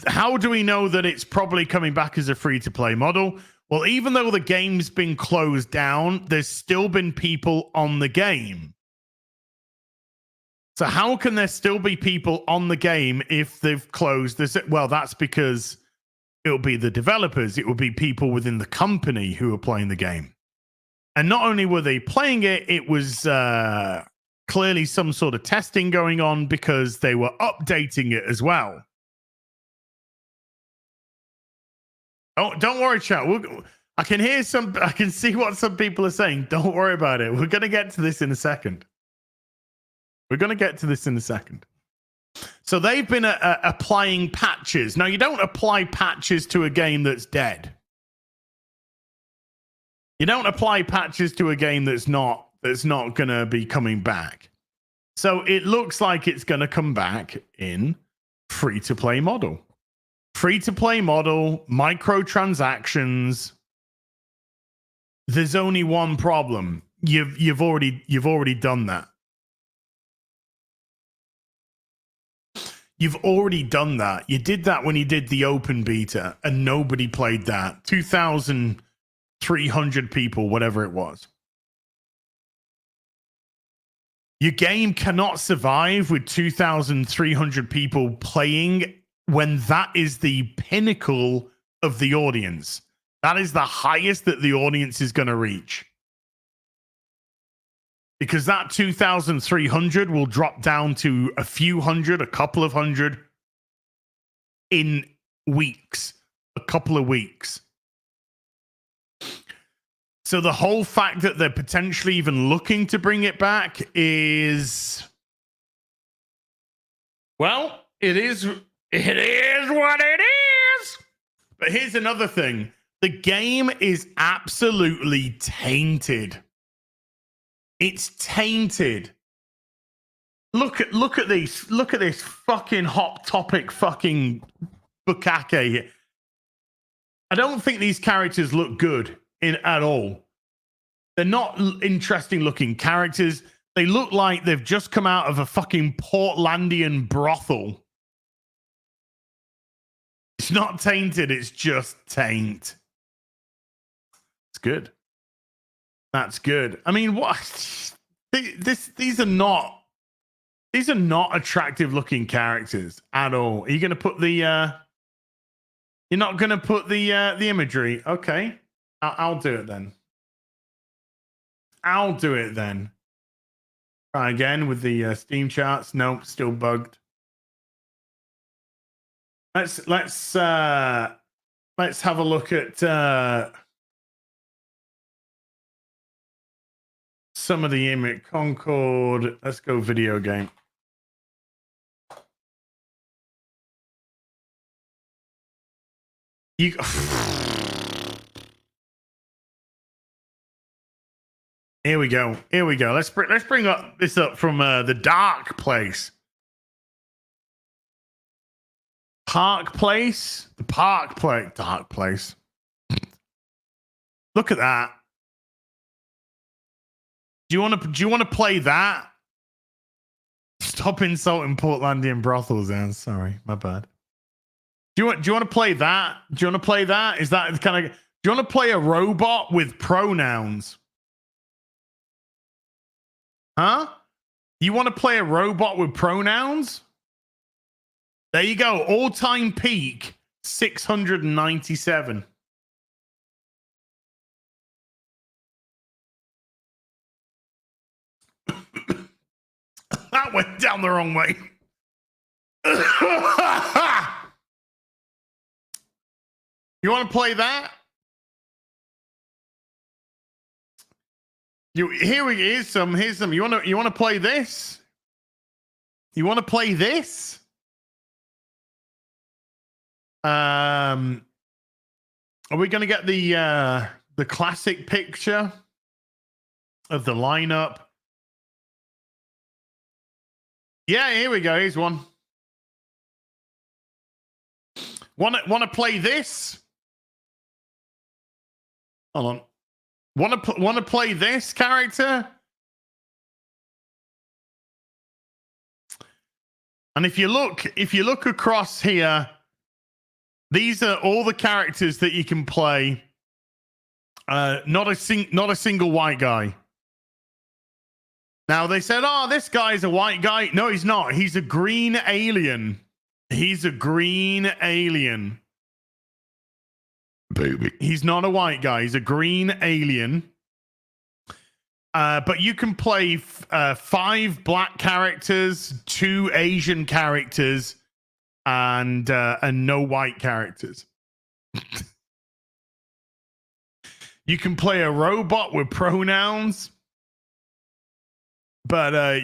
how do we know that it's probably coming back as a free to play model? Well, even though the game's been closed down, there's still been people on the game. So how can there still be people on the game if they've closed this? Well, that's because it'll be the developers. It will be people within the company who are playing the game. And not only were they playing it, it was clearly some sort of testing going on because they were updating it as well. Oh, don't worry, chat. I can see what some people are saying. Don't worry about it. We're going to get to this in a second. We're going to get to this in a second. So they've been applying patches. Now, you don't apply patches to a game that's dead. You don't apply patches to a game that's not going to be coming back. So it looks like it's going to come back in free-to-play model. Free-to-play model, microtransactions. There's only one problem. You've already done that. You've already done that. You did that when you did the open beta, and nobody played that. 2,300 people, whatever it was. Your game cannot survive with 2,300 people playing when that is the pinnacle of the audience. That is the highest that the audience is going to reach. Because that 2,300 will drop down to a few hundred, a couple of hundred in weeks, a couple of weeks. So the whole fact that they're potentially even looking to bring it back is, well, it is what it is. But here's another thing. The game is absolutely tainted. It's tainted. Look at these. Look at this fucking hot topic fucking bukkake here. I don't think these characters look good at all. They're not interesting looking characters. They look like they've just come out of a fucking Portlandian brothel. It's not tainted, it's just taint. It's good. That's good. I mean, what? These are not attractive looking characters at all. Are you going to put the? You're not going to put the imagery. Okay, I'll do it then. I'll do it then. Try again with the Steam charts. Nope, still bugged. Let's have a look at. Some of the image. Concord. Let's go video game. You. Here we go. Here we go. Let's bring this up from the dark place. Park Place. The Park Place. Dark Place. Look at that. Do you want to play that? Stop insulting Portlandian brothels, Anne. Sorry, my bad. Do you want to play that? Do you want to play that? Is that kind of? Do you want to play a robot with pronouns? Huh? You want to play a robot with pronouns? There you go. All-time peak 697. That went down the wrong way. You want to play that? Here's some. You want to play this? You want to play this? Are we going to get the classic picture of the lineup? Yeah, here we go. Here's one. Want to play this? Hold on. Want to play this character? And if you look across here, these are all the characters that you can play. Not a single white guy. Now they said, "Oh, this guy's a white guy." No, he's not. He's a green alien. He's a green alien. Baby. He's not a white guy. He's a green alien. But you can play 5 black characters, 2 Asian characters, and no white characters. You can play a robot with pronouns. But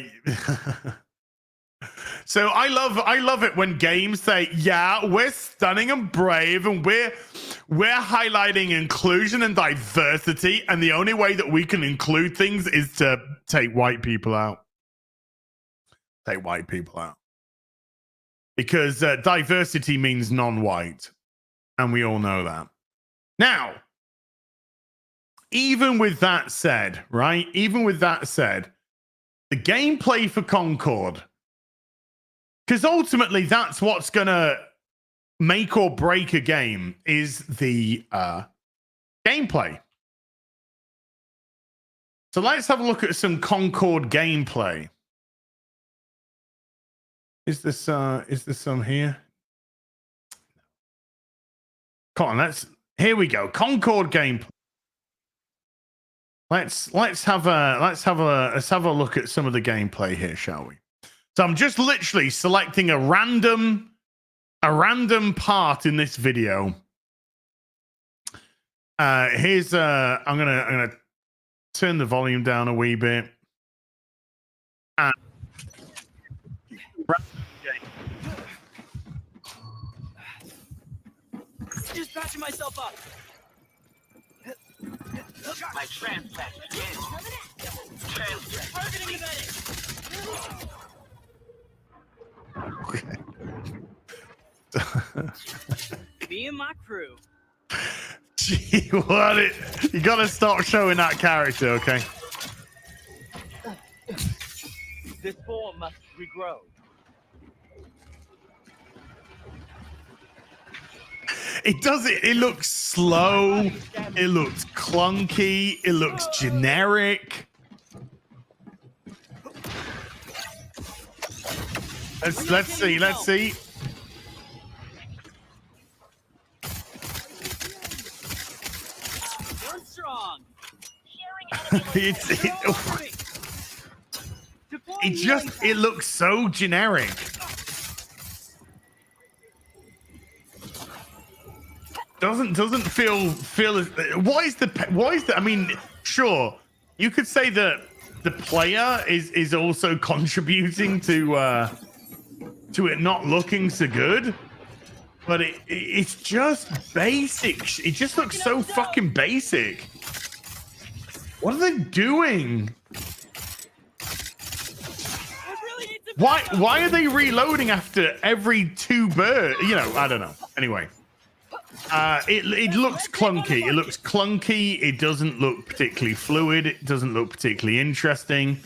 so I love it when games say, yeah, we're stunning and brave, and we're highlighting inclusion and diversity, and the only way that we can include things is to take white people out. Take white people out. Because diversity means non-white, and we all know that. Now, even with that said, right? Even with that said, the gameplay for Concord, because ultimately that's what's going to make or break a game, is the gameplay. So let's have a look at some Concord gameplay. Is this some here? Come on, here we go. Concord gameplay. Let's have a look at some of the gameplay here, shall we? So I'm just literally selecting a random part in this video. Here's I'm gonna turn the volume down a wee bit. Just patching myself up. My transplant begins. Targeting the medic. Me and my crew. Gee, what you gotta stop showing that character, okay? This form must regrow. It does it. It looks slow. It looks clunky. It looks generic. Let's see. Let's see. You're strong. It looks so generic. Doesn't feel I mean, sure, you could say that the player is also contributing to it not looking so good, but it's just basic. It just looks so fucking basic. What are they doing? Why are they reloading after every 2 birds? You know, I don't know. Anyway. It looks clunky. It looks clunky. It doesn't look particularly fluid. It doesn't look particularly interesting.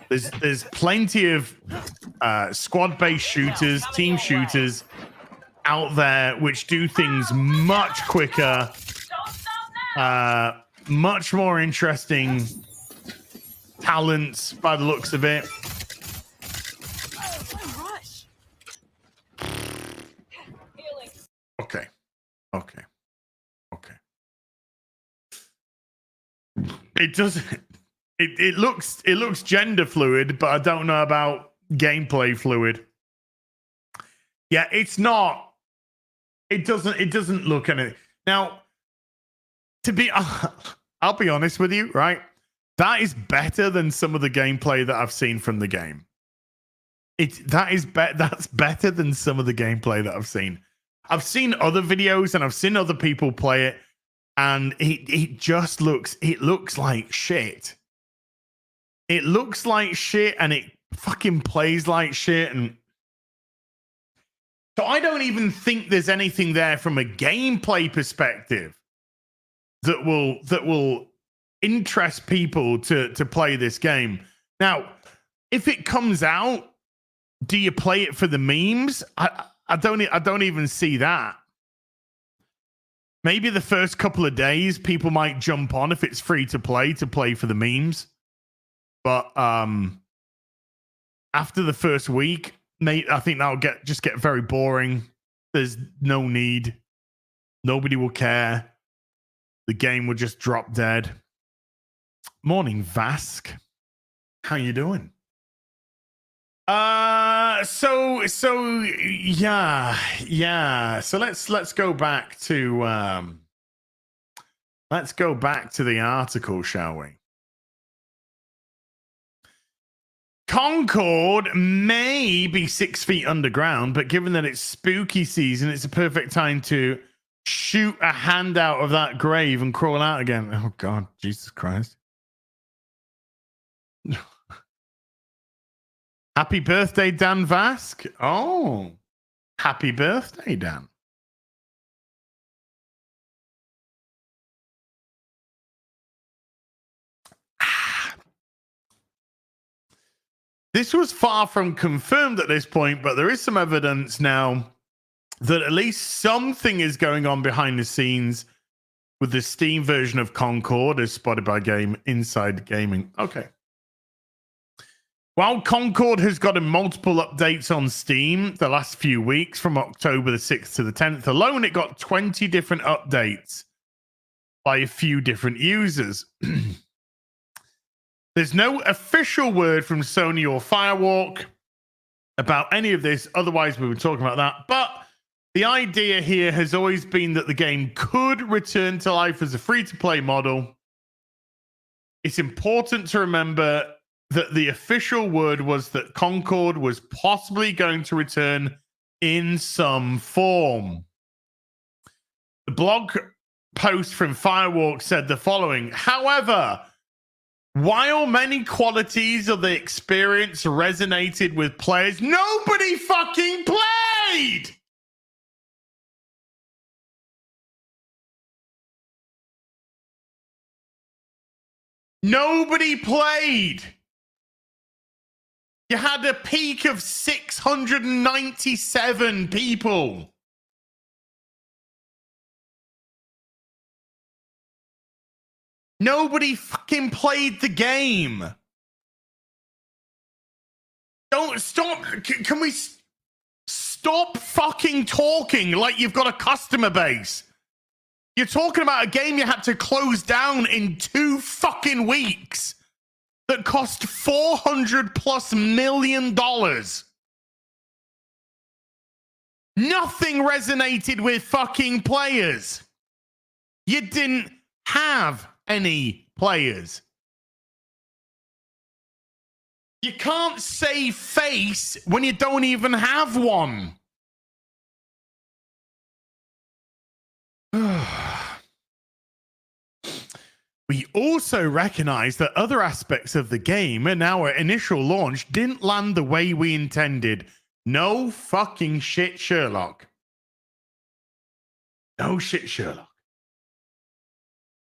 There's plenty of squad-based shooters, team shooters out there which do things much quicker, much more interesting talents by the looks of it. Okay. It doesn't. It looks gender fluid, but I don't know about gameplay fluid. Yeah, it's not. It doesn't look any. Now, I'll be honest with you, right? That is better than some of the gameplay that I've seen from the game. That's better than some of the gameplay that I've seen. I've seen other videos and I've seen other people play it, and it looks like shit. It looks like shit, and it fucking plays like shit, and so I don't even think there's anything there from a gameplay perspective that will interest people to play this game. Now, if it comes out, do you play it for the memes? I don't even see that. Maybe the first couple of days people might jump on if it's free to play for the memes. But after the first week, mate, I think that'll get very boring. There's no need. Nobody will care. The game will just drop dead. Morning, Vask. How you doing? So yeah. So let's go back to the article, shall we? Concord may be 6 feet underground, but given that it's spooky season, it's a perfect time to shoot a hand out of that grave and crawl out again. Oh, God. Jesus Christ. Happy birthday, Dan Vask. Oh, happy birthday, Dan. This was far from confirmed at this point, but there is some evidence now that at least something is going on behind the scenes with the Steam version of Concord as spotted by Game Inside Gaming. Okay. While Concord has gotten multiple updates on Steam the last few weeks, from October the 6th to the 10th alone, it got 20 different updates by a few different users. There's no official word from Sony or Firewalk about any of this. Otherwise, we were talking about that. But the idea here has always been that the game could return to life as a free-to-play model. It's important to remember that the official word was that Concord was possibly going to return in some form. The blog post from Firewalk said the following: however, while many qualities of the experience resonated with players, nobody fucking played! Nobody played! You had a peak of 697 people. Nobody fucking played the game. Don't stop. Can we stop fucking talking like you've got a customer base? You're talking about a game you had to close down in 2 fucking weeks that cost $400+ million. Nothing resonated with fucking players. You didn't have any players. You can't save face when you don't even have one. We also recognize that other aspects of the game and our initial launch didn't land the way we intended. No fucking shit, Sherlock. No shit, Sherlock.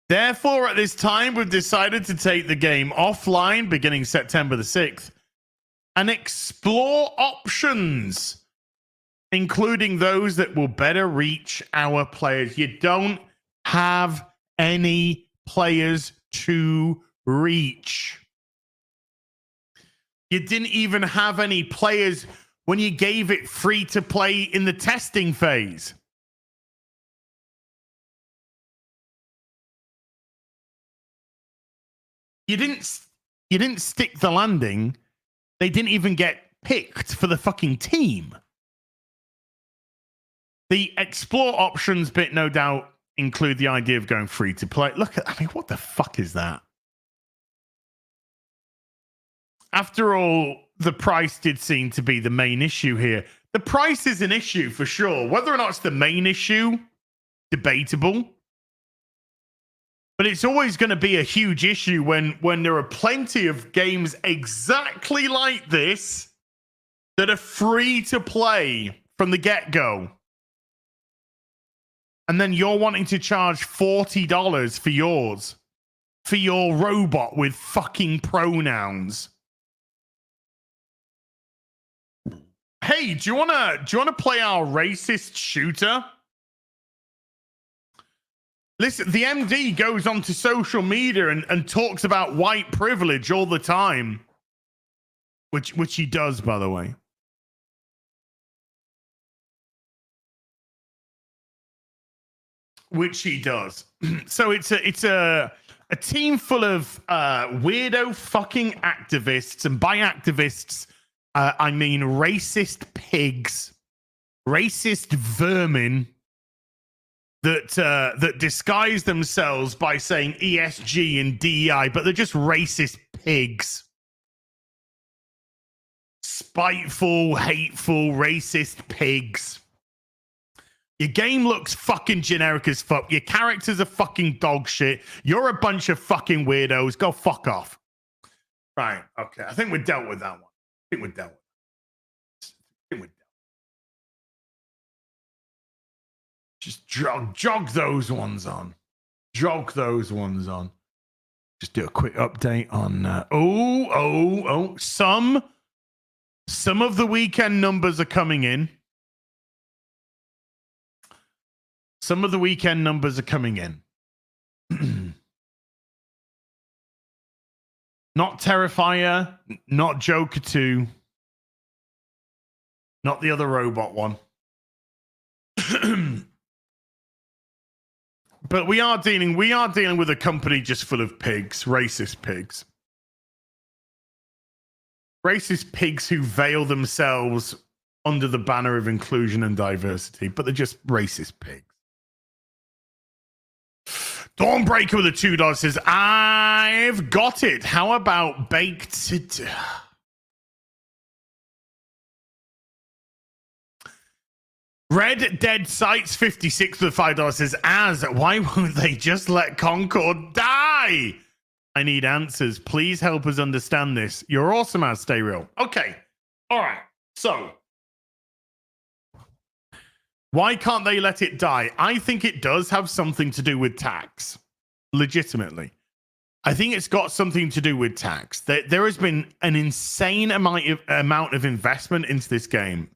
Therefore, at this time, we've decided to take the game offline beginning September the 6th and explore options, including those that will better reach our players. You don't have any players to reach. You didn't even have any players when you gave it free to play in the testing phase. You didn't stick the landing. They didn't even get picked for the fucking team. The explore options bit, no doubt, include the idea of going free to play. Look at, I mean, what the fuck is that? After all, the price did seem to be the main issue here. The price is an issue for sure. Whether or not it's the main issue, debatable. But it's always going to be a huge issue when there are plenty of games exactly like this that are free to play from the get-go. And then you're wanting to charge $40 for yours, for your robot with fucking pronouns. Hey, do you wanna play our racist shooter? Listen, the MD goes onto social media and talks about white privilege all the time, which he does, by the way. Which he does. So it's a team full of weirdo fucking activists, and by activists, I mean racist pigs, racist vermin that disguise themselves by saying ESG and DEI, but they're just racist pigs. spiteful, hateful, racist pigs. Your game looks fucking generic as fuck. Your characters are fucking dog shit. You're a bunch of fucking weirdos. Go fuck off. Right. Okay. I think we dealt with that one. I think we dealt with it. Just jog those ones on. Jog those ones on. Just do a quick update on. Some of the weekend numbers are coming in. Some of the weekend numbers are coming in. Not Terrifier, not Joker 2, not the other robot one. But we are dealing with a company just full of pigs, racist pigs. Racist pigs who veil themselves under the banner of inclusion and diversity, but they're just racist pigs. Dawnbreaker with a $2 says, I've got it. How about baked? Red Dead Sites 56 with $5 says, why won't they just let Concord die? I need answers. Please help us understand this. You're awesome, as stay real. Okay. All right. So, why can't they let it die? I think it does have something to do with tax. Legitimately. I think it's got something to do with tax. There has been an insane amount of investment into this game.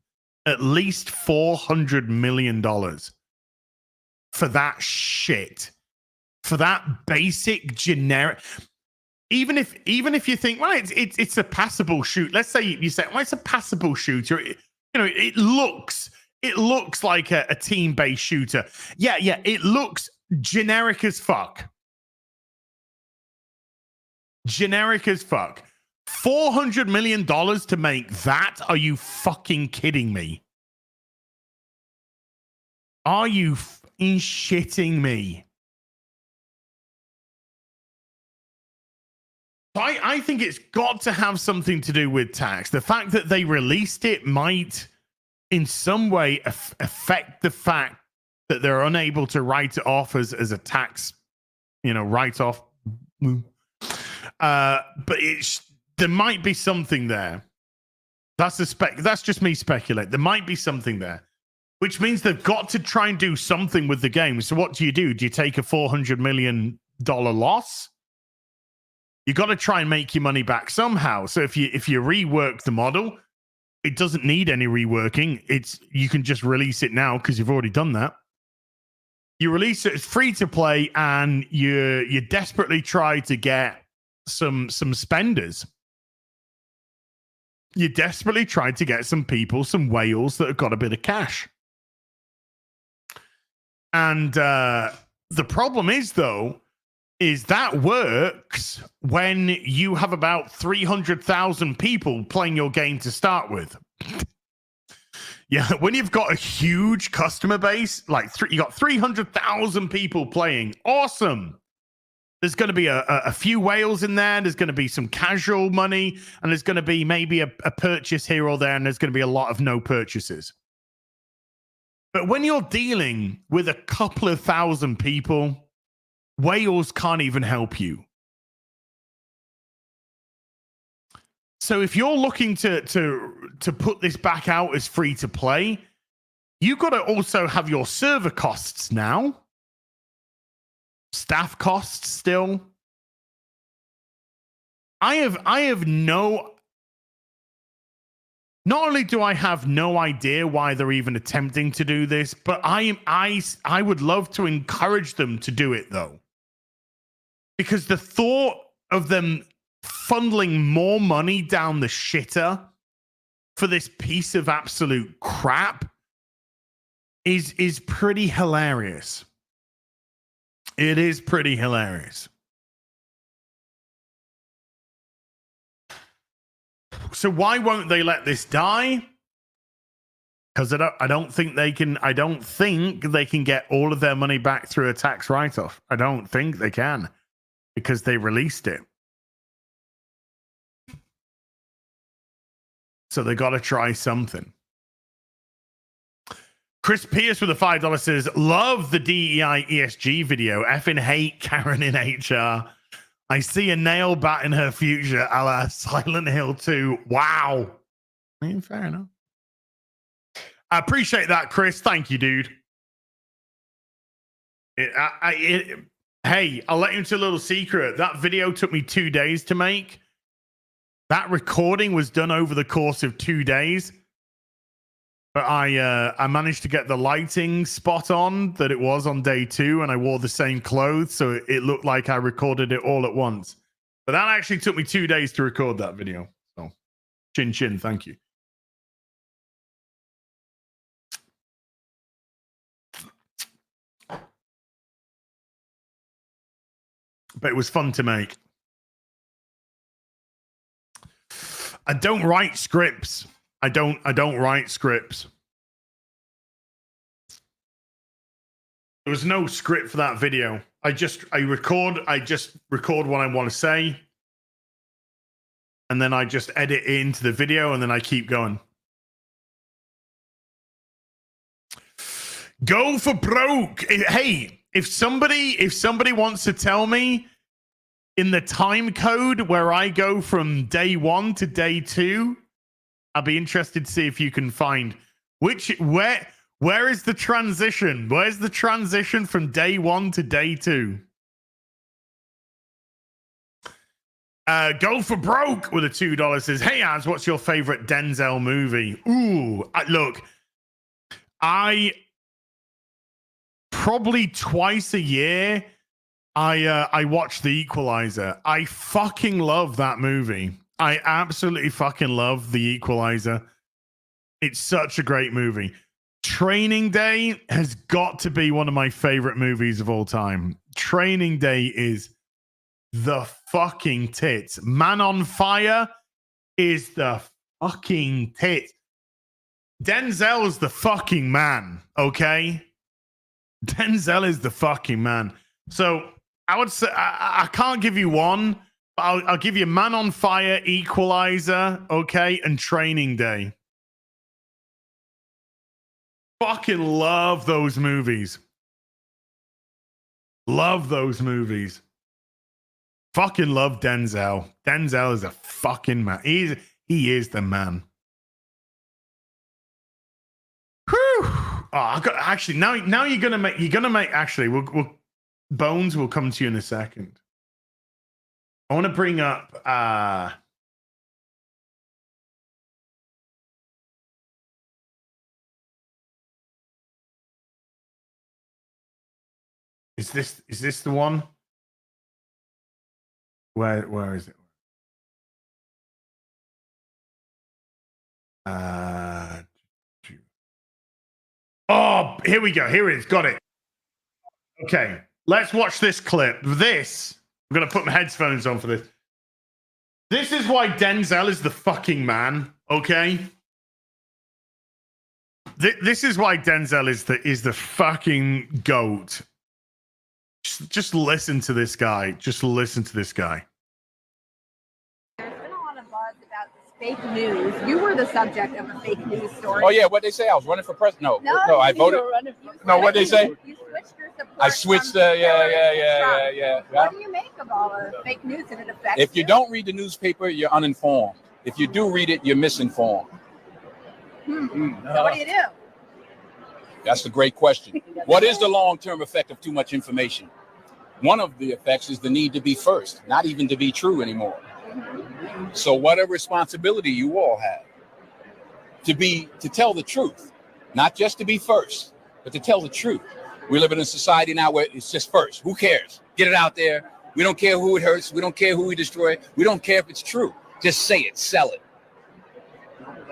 At least $400 million for that shit. For that basic generic. Even if you think, well, it's a passable shoot. Let's say you say, well, it's a passable shooter. It looks like a team-based shooter. Yeah, it looks generic as fuck. Generic as fuck. $400 million to make that? Are you fucking kidding me? Are you shitting me? I think it's got to have something to do with tax. The fact that they released it might in some way affect the fact that they're unable to write it off as a tax, write-off. But there might be something there. That's just me speculate. There might be something there, which means they've got to try and do something with the game. So what do? Do you take a $400 million loss? You got to try and make your money back somehow. So if you rework the model, it doesn't need any reworking. You can just release it now because you've already done that. You release it, it's free to play, and you desperately try to get some spenders. You desperately try to get some people, some whales that have got a bit of cash. And the problem is, though, is that works when you have about 300,000 people playing your game to start with. Yeah, when you've got a huge customer base, like you got 300,000 people playing, awesome. There's going to be a few whales in there. There's going to be some casual money, and there's going to be maybe a purchase here or there, and there's going to be a lot of no purchases. But when you're dealing with a couple of thousand people, whales can't even help you. So if you're looking to put this back out as free to play, you've got to also have your server costs now. Staff costs still. I have no. Not only do I have no idea why they're even attempting to do this, but I would love to encourage them to do it, though. Because the thought of them funneling more money down the shitter for this piece of absolute crap is pretty hilarious. It is pretty hilarious. So why won't they let this die? Because I don't think they can get all of their money back through a tax write-off. I don't think they can, because they released it. So they got to try something. Chris Pierce with a $5 says, love the DEI ESG video. Effing hate Karen in HR. I see a nail bat in her future a la Silent Hill 2. Wow. I mean, fair enough. I appreciate that, Chris. Thank you, dude. Hey, I'll let you into a little secret. That video took me 2 days to make. That recording was done over the course of 2 days. But I managed to get the lighting spot on that it was on day 2, and I wore the same clothes, so it looked like I recorded it all at once. But that actually took me 2 days to record that video. So, chin chin, thank you. But it was fun to make. I don't write scripts. I don't write scripts. There was no script for that video. I just record what I want to say. And then I just edit it into the video, and then I keep going. Go for broke. Hey, if somebody wants to tell me in the time code where I go from day 1 to day 2, I'll be interested to see if you can find where is the transition? Where's the transition from day 1 to day 2? Go for broke with a $2 says, hey, Az, what's your favorite Denzel movie? Ooh, look, I probably twice a year I watch The Equalizer. I fucking love that movie. I absolutely fucking love The Equalizer. It's such a great movie. Training Day has got to be one of my favorite movies of all time. Training Day is the fucking tits. Man on Fire is the fucking tits. Denzel is the fucking man, okay? Denzel is the fucking man. So I would say I can't give you one. I'll give you Man on Fire, Equalizer, okay, and Training Day. Fucking love those movies. Love those movies. Fucking love Denzel. Denzel is a fucking man. He is the man. Whew. Oh, I got actually now you're gonna make actually we'll Bones will come to you in a second. I want to bring up is this the one? Where is it? Oh, here we go. Here it is. Got it. Okay, let's watch this clip. I'm going to put my headphones on for this. This is why Denzel is the fucking man, okay? This is why Denzel is the fucking GOAT. Just listen to this guy. Just listen to this guy. There's been a lot of buzz about this fake news. You were the subject of a fake news story. Oh yeah, what they say? I was running for president. No, I voted. No, what they say? You switched your support. I switched. Yeah. What do you make of all the fake news and it affects If you don't read the newspaper, you're uninformed. If you do read it, you're misinformed. So what do you do? That's a great question. What is the long-term effect of too much information? One of the effects is the need to be first, not even to be true anymore. So what a responsibility you all have to tell the truth, not just to be first, but to tell the truth. We live in a society now where it's just first. Who cares? Get it out there. We don't care who it hurts. We don't care who we destroy. We don't care if it's true. Just say it, sell it.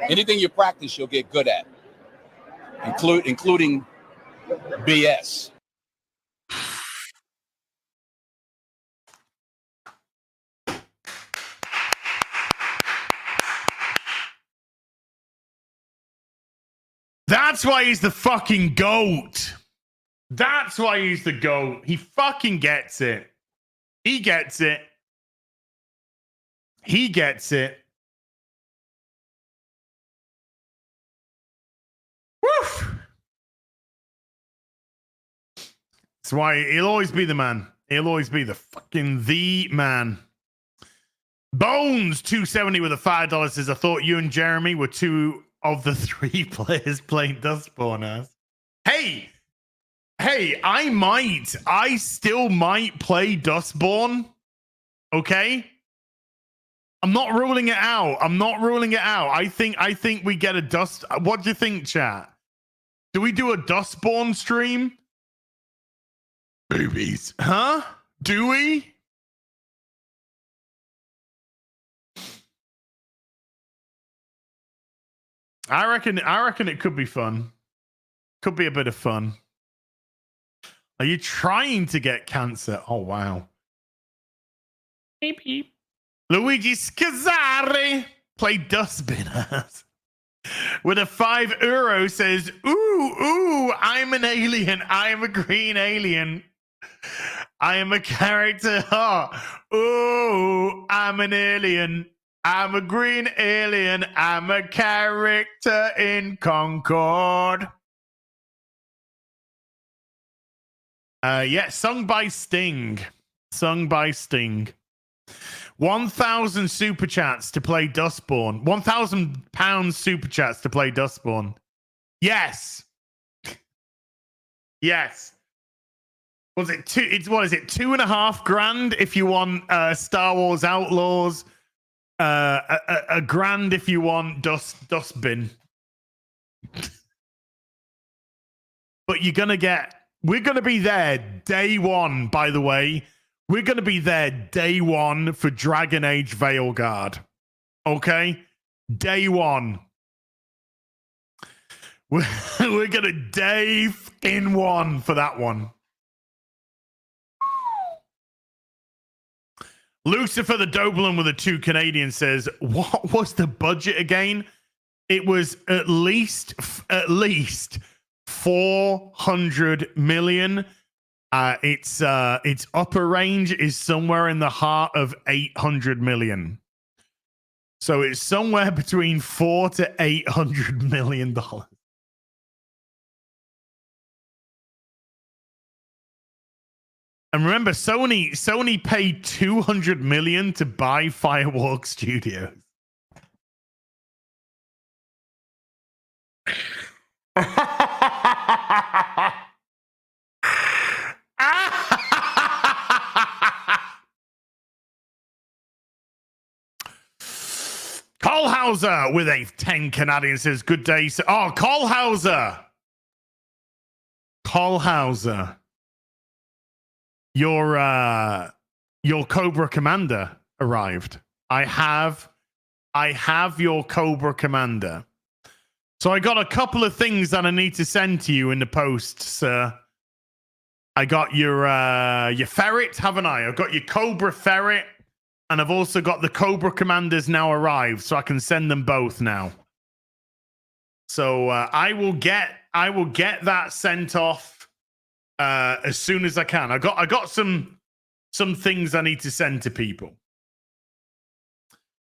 Anything you practice, you'll get good at. Including BS. That's why he's the fucking GOAT. That's why he's the GOAT. He fucking gets it. He gets it. He gets it. That's why he'll always be the man. He'll always be the man. Bones 270 with a $5 says, I thought you and Jeremy were two of the three players playing Dustborn as. Hey, I still might play Dustborn. Okay. I'm not ruling it out. I think we get a dust. What do you think, chat? Do we do a Dustborn stream? Boobies. Huh? Do we? I reckon it could be fun. Could be a bit of fun. Are you trying to get cancer? Oh, wow. Beep, beep. Luigi Scazzari played Dustbin with a €5 says, ooh, I'm an alien. I am a green alien. I am a character. Ooh, I'm an alien. I'm a green alien. I'm a character in Concord. Yeah, sung by Sting. 1,000 super chats to play Dustborn. £1,000 super chats to play Dustborn. Yes. Yes. Was it two? It's what is it? $2,500 if you want Star Wars Outlaws. A grand if you want Dustbin. But you're gonna get. We're gonna be there day one. By the way, we're gonna be there day one for Dragon Age Veilguard. Okay, day one. We're gonna day in one for that one. Lucifer the Doblin with a 2 Canadian says, what was the budget again? It was at least 400 million. Its upper range is somewhere in the heart of 800 million. So it's somewhere between $400 to $800 million. And remember, Sony paid $200 million to buy Firewalk Studios. Colhauser with a 10 Canadian says, good day. Oh, Colhauser. Your Cobra Commander arrived. I have your Cobra Commander. So I got a couple of things that I need to send to you in the post, sir. I got your ferret, haven't I? I've got your Cobra ferret, and I've also got the Cobra Commanders now arrived, so I can send them both now. So I will get that sent off as soon as I can. I got some things I need to send to people.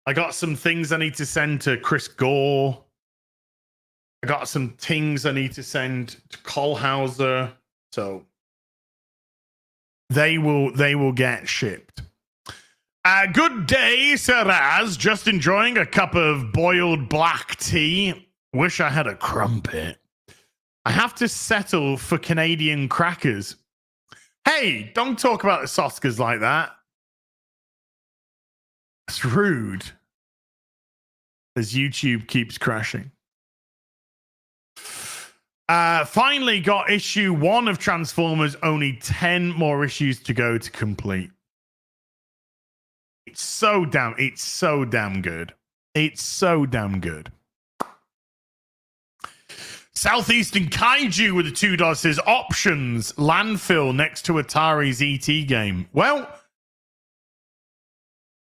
I got some things I need to send to Chris Gore. I got some things I need to send to Colhauser. So they will get shipped. Good day, Siraz. Just enjoying a cup of boiled black tea. Wish I had a crumpet. I have to settle for Canadian crackers. Hey, don't talk about the Oscars like that. It's rude. As YouTube keeps crashing. Finally got issue 1 of Transformers. Only 10 more issues to go to complete. It's so damn good. It's so damn good. Southeastern Kaiju with a $2 says options landfill next to Atari's ET game. Well,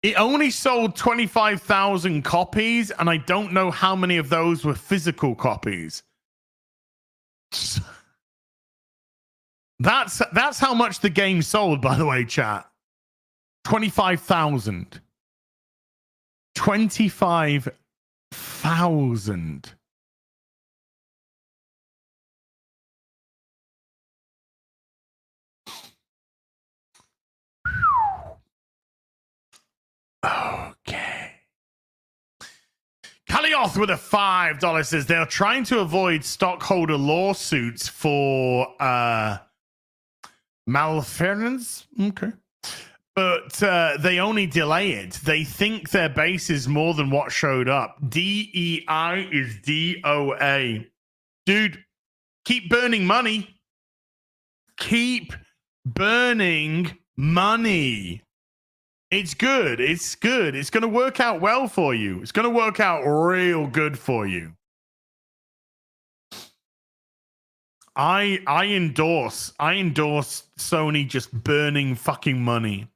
it only sold 25,000 copies, and I don't know how many of those were physical copies. That's how much the game sold, by the way, chat. 25,000. 25,000. Kalioth with a $5 says they're trying to avoid stockholder lawsuits for malfeasance. Okay. But they only delay it. They think their base is more than what showed up. DEI is DOA. Dude, keep burning money. Keep burning money. It's good. It's good. It's going to work out well for you. It's going to work out real good for you. I endorse Sony just burning fucking money.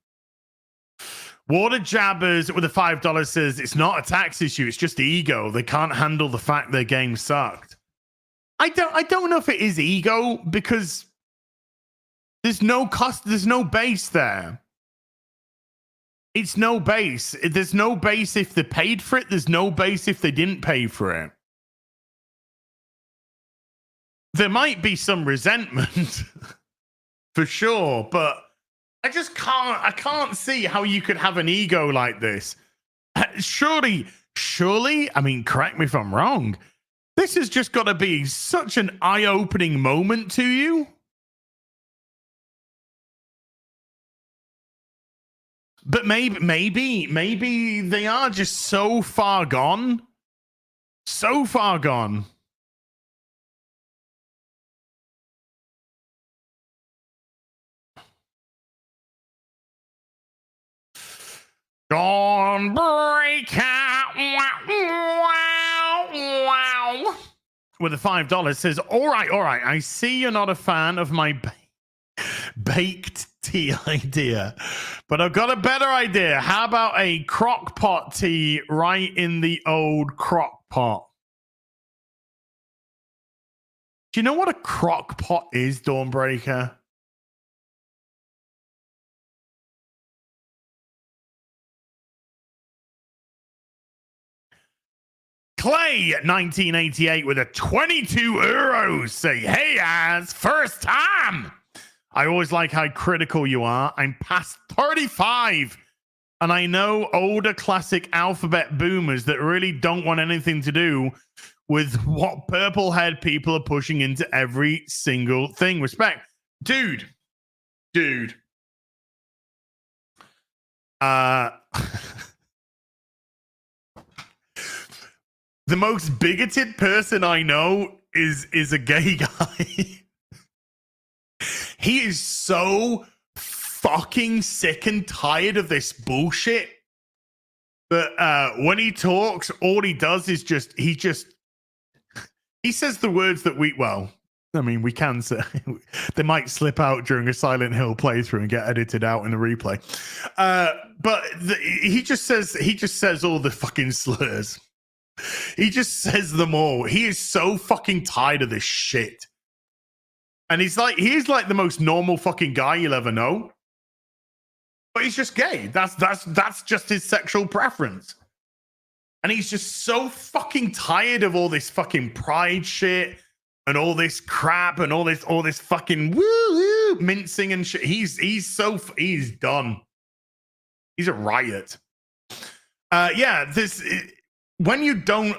Water Jabbers with a $5 says it's not a tax issue, it's just ego. They can't handle the fact their game sucked. I don't know if it is ego because there's no cost, there's no base there. It's no base. There's no base if they paid for it, there's no base if they didn't pay for it. There might be some resentment for sure, but I can't see how you could have an ego like this. Surely, I mean, correct me if I'm wrong. This has just got to be such an eye-opening moment to you. But maybe they are just so far gone. So far gone. Dawnbreaker wow. With a $5 says, all right. I see you're not a fan of my baked tea idea, but I've got a better idea. How about a crock pot tea right in the old crock pot? Do you know what a crock pot is, Dawnbreaker? Clay 1988 with a 22 euros say, hey, Az, first time. I always like how critical you are. I'm past 35 and I know older classic alphabet boomers that really don't want anything to do with what purple haired people are pushing into every single thing. Respect. Dude. The most bigoted person I know is a gay guy. He is so fucking sick and tired of this bullshit that when he talks, all he does is he says the words that we can say. They might slip out during a Silent Hill playthrough and get edited out in a replay. But he just says all the fucking slurs. He just says them all. He is so fucking tired of this shit. And he's like the most normal fucking guy you'll ever know. But he's just gay. That's just his sexual preference. And he's just so fucking tired of all this fucking pride shit and all this crap and all this fucking woo mincing and shit. He's done. He's a riot. When you don't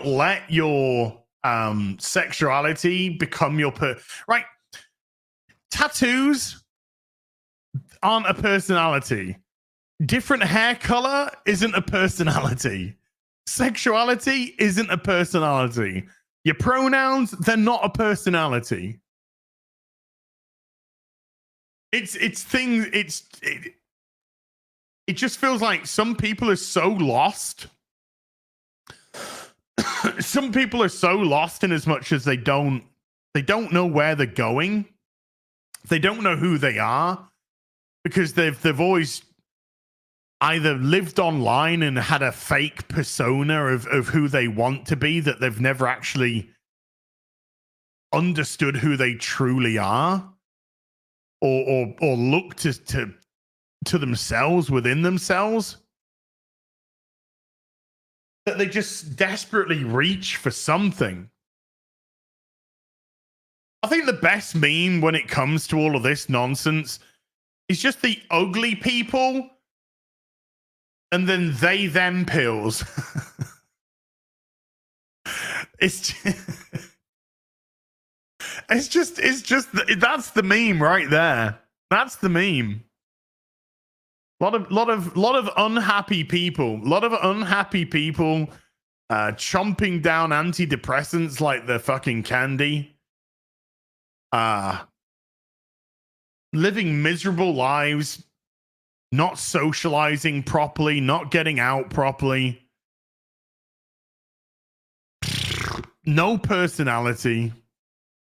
let your sexuality become your right, tattoos aren't a personality. Different hair color isn't a personality. Sexuality isn't a personality. Your pronouns, they're not a personality. It just feels like some people are so lost. Some people are so lost in as much as they don't know where they're going. They don't know who they are because they've always either lived online and had a fake persona of who they want to be, that they've never actually understood who they truly are, or look to themselves within themselves, that they just desperately reach for something. I think the best meme when it comes to all of this nonsense is just the ugly people and then they them pills. It's just that's the meme right there. That's the meme. Lot of unhappy people. Chomping down antidepressants like they're fucking candy. Living miserable lives, not socializing properly, not getting out properly. No personality,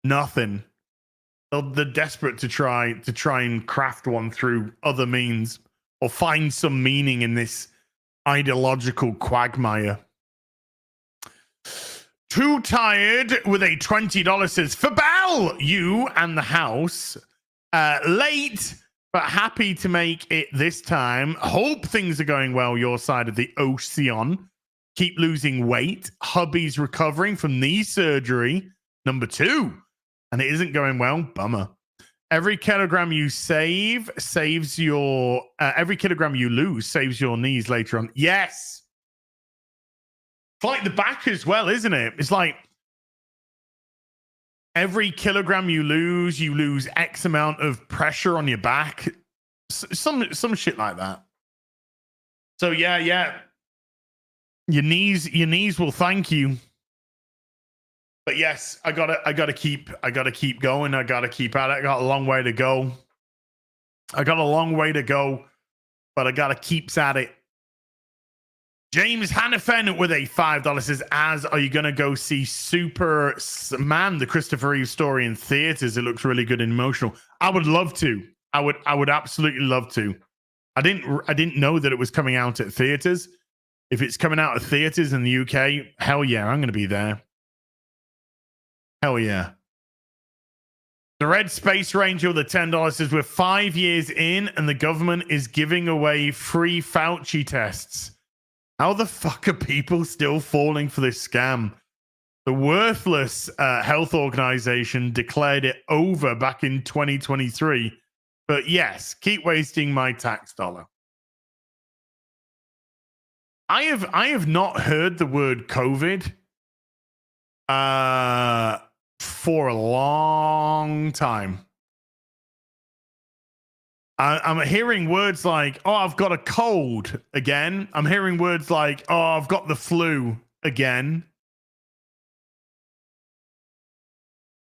nothing. They're desperate to try and craft one through other means or find some meaning in this ideological quagmire. Too tired with a $20 says, for Bell, you and the house. Late, but happy to make it this time. Hope things are going well your side of the ocean. Keep losing weight. Hubby's recovering from knee surgery. Number 2. And it isn't going well. Bummer. Every kilogram you save saves your... every kilogram you lose saves your knees later on. Yes. It's like the back as well, isn't it? It's like every kilogram you lose X amount of pressure on your back. Some shit like that. So yeah. Your knees will thank you. But yes, I gotta keep going. I gotta keep at it. I got a long way to go. But I gotta keep at it. James Hannafin with a $5 says, are you gonna go see Superman, the Christopher Reeve story in theaters? It looks really good and emotional. I would love to. I would absolutely love to. I didn't know that it was coming out at theaters. If it's coming out of theaters in the UK, hell yeah, I'm going to be there. Hell yeah. The Red Space Ranger with the $10 says, we're 5 years in and the government is giving away free Fauci tests. How the fuck are people still falling for this scam? The worthless health organization declared it over back in 2023. But yes, keep wasting my tax dollar. I have not heard the word COVID for a long time. I'm hearing words like, oh, I've got a cold again. I'm hearing words like, oh, I've got the flu again.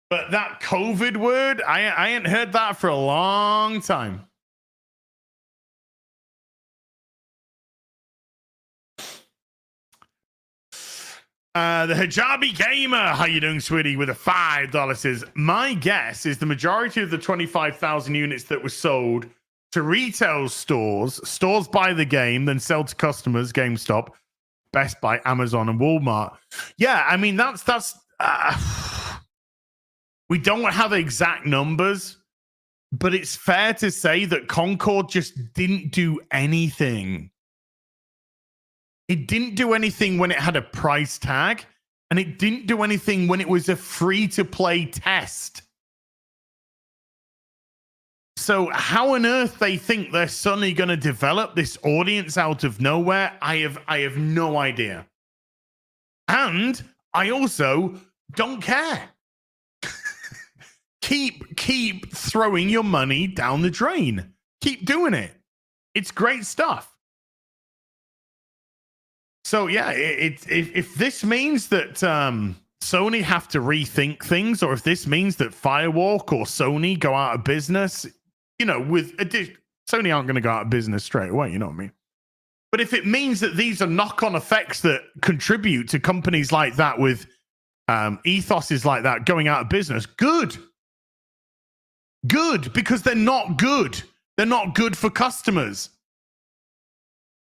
But that COVID word, I ain't heard that for a long time. The Hijabi Gamer, how you doing, sweetie? With a $5 says, my guess is the majority of the 25,000 units that were sold to retail stores buy the game, then sell to customers, GameStop, Best Buy, Amazon, and Walmart. Yeah, I mean, that's we don't have exact numbers, but it's fair to say that Concord just didn't do anything. It didn't do anything when it had a price tag, and it didn't do anything when it was a free-to-play test. So how on earth they think they're suddenly going to develop this audience out of nowhere, I have no idea. And I also don't care. Keep throwing your money down the drain. Keep doing it. It's great stuff. So yeah, if this means that Sony have to rethink things, or if this means that Firewalk or Sony go out of business, you know, Sony aren't going to go out of business straight away, you know what I mean? But if it means that these are knock-on effects that contribute to companies like that with ethoses like that going out of business, good, because they're not good. They're not good for customers.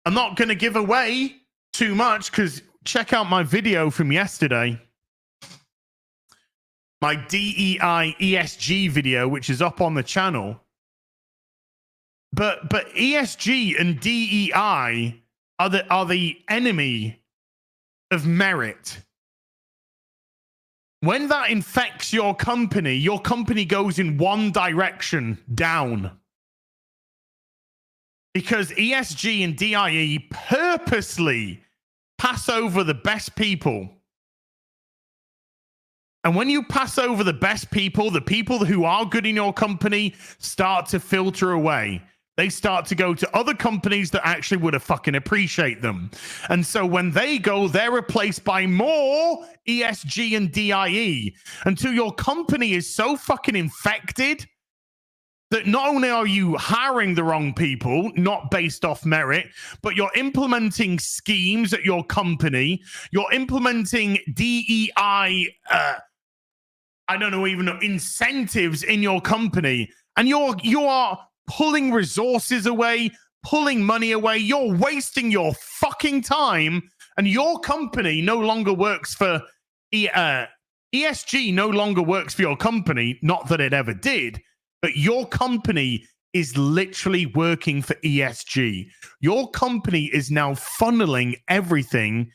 I'm not going to give away too much because check out my video from yesterday, my DEI ESG video, which is up on the channel. But ESG and DEI are the enemy of merit. When that infects your company goes in one direction, down. because ESG and DIE purposely pass over the best people. And when you pass over the best people, the people who are good in your company start to filter away. They start to go to other companies that actually would have fucking appreciate them. And so when they go, they're replaced by more ESG and DIE until your company is so fucking infected that not only are you hiring the wrong people, not based off merit, but you're implementing schemes at your company. You're implementing DEI, I don't know, even incentives in your company. And you are pulling resources away, pulling money away. You're wasting your fucking time, and your company no longer works for ESG no longer works for your company. Not that it ever did, but your company is literally working for ESG. Your company is now funneling everything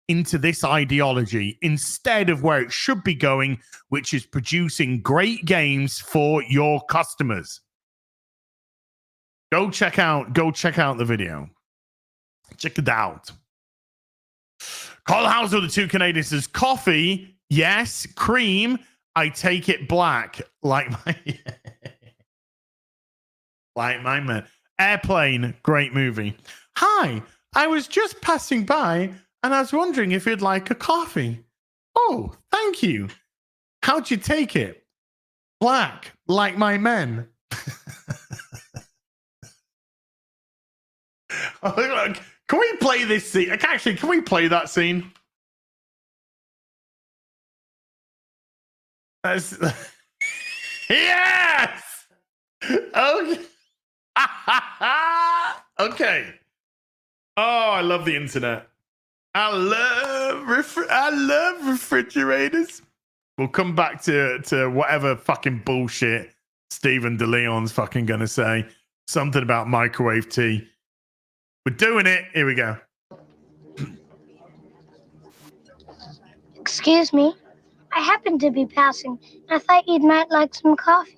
into this ideology instead of where it should be going, which is producing great games for your customers. Go check out the video. Check it out. Carl Hauser, the two Canadians, says coffee, yes. Cream, I take it black. Like my man. Airplane, great movie. Hi, I was just passing by and I was wondering if you'd like a coffee. Oh, thank you. How'd you take it? Black, like my men. Can we play this scene? Actually, can we play that scene? Yes! Okay. Okay. Oh, I love the internet. I love refrigerators. We'll come back to whatever fucking bullshit Stephen DeLeon's fucking gonna say. Something about microwave tea. We're doing it. Here we go. Excuse me. I happened to be passing. I thought you might like some coffee.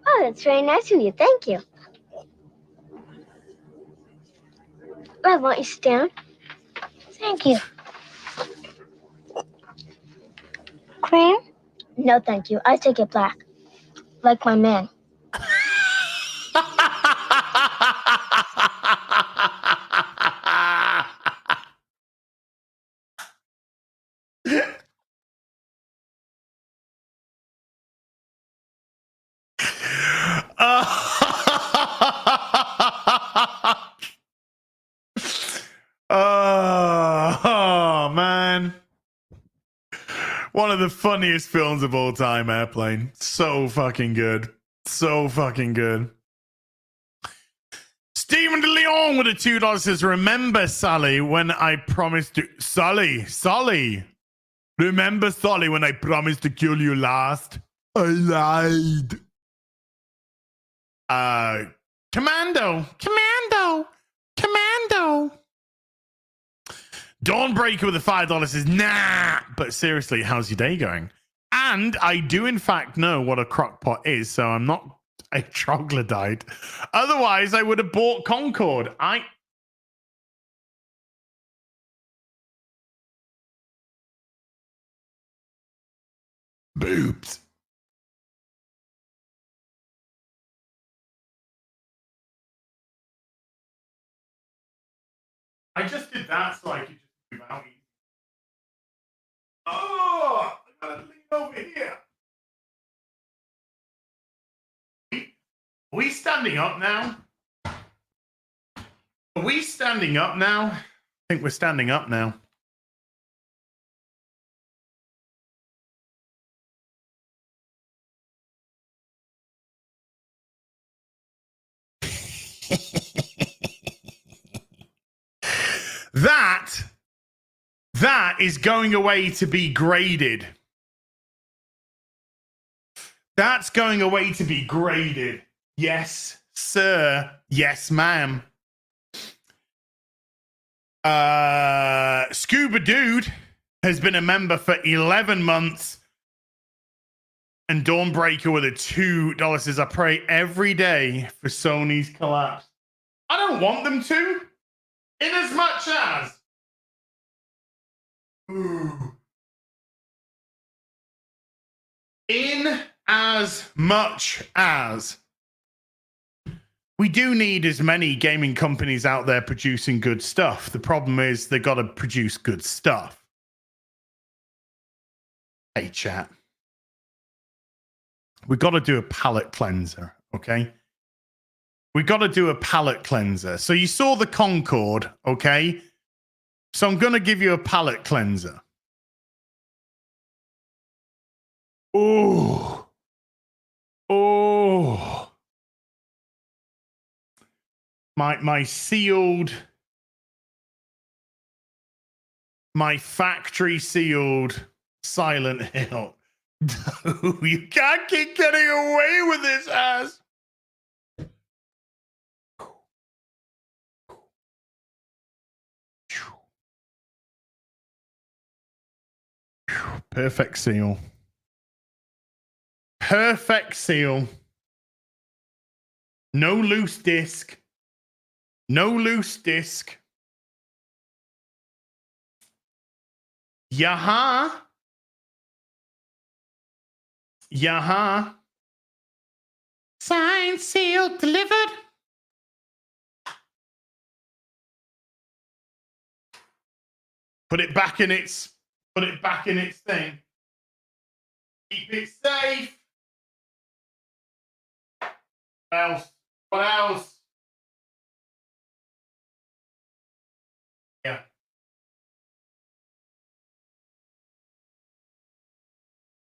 Oh, that's very nice of you. Thank you. Well, won't you sit down? Thank you. Cream? No, thank you. I take it black. Like my man. Oh, man. One of the funniest films of all time, Airplane. So fucking good. So fucking good. Stephen DeLeon with a $2 says, remember, Sally, when I promised to... Sully. Remember, Sully, when I promised to kill you last? I lied. Commando. Dawnbreaker with a $5 says, nah. But seriously, how's your day going? And I do, in fact, know what a crock pot is, so I'm not a troglodyte. Otherwise, I would have bought Concord. Boobs. I just did that so I could just move out. Oh, I gotta lean over here. Are we standing up now? Are we standing up now? I think we're standing up now. That is going away to be graded. That's going away to be graded. Yes, sir. Yes, ma'am. Scuba Dude has been a member for 11 months. And Dawnbreaker with a $2 says, I pray every day for Sony's collapse. I don't want them to. In as much as. Ooh. In as much as. We do need as many gaming companies out there producing good stuff. The problem is they got to produce good stuff. Hey, chat. We got to do a palate cleanser, okay? We got to do a palate cleanser. So you saw the Concord, okay? So I'm going to give you a palate cleanser. Oh. Oh. My sealed, my factory sealed Silent Hill. You can't keep getting away with this ass. Perfect seal. Perfect seal. No loose disc. No loose disc. Yaha. Yaha. Signed, sealed, delivered. Put it back in its thing. Keep it safe. What else? What else? Yeah.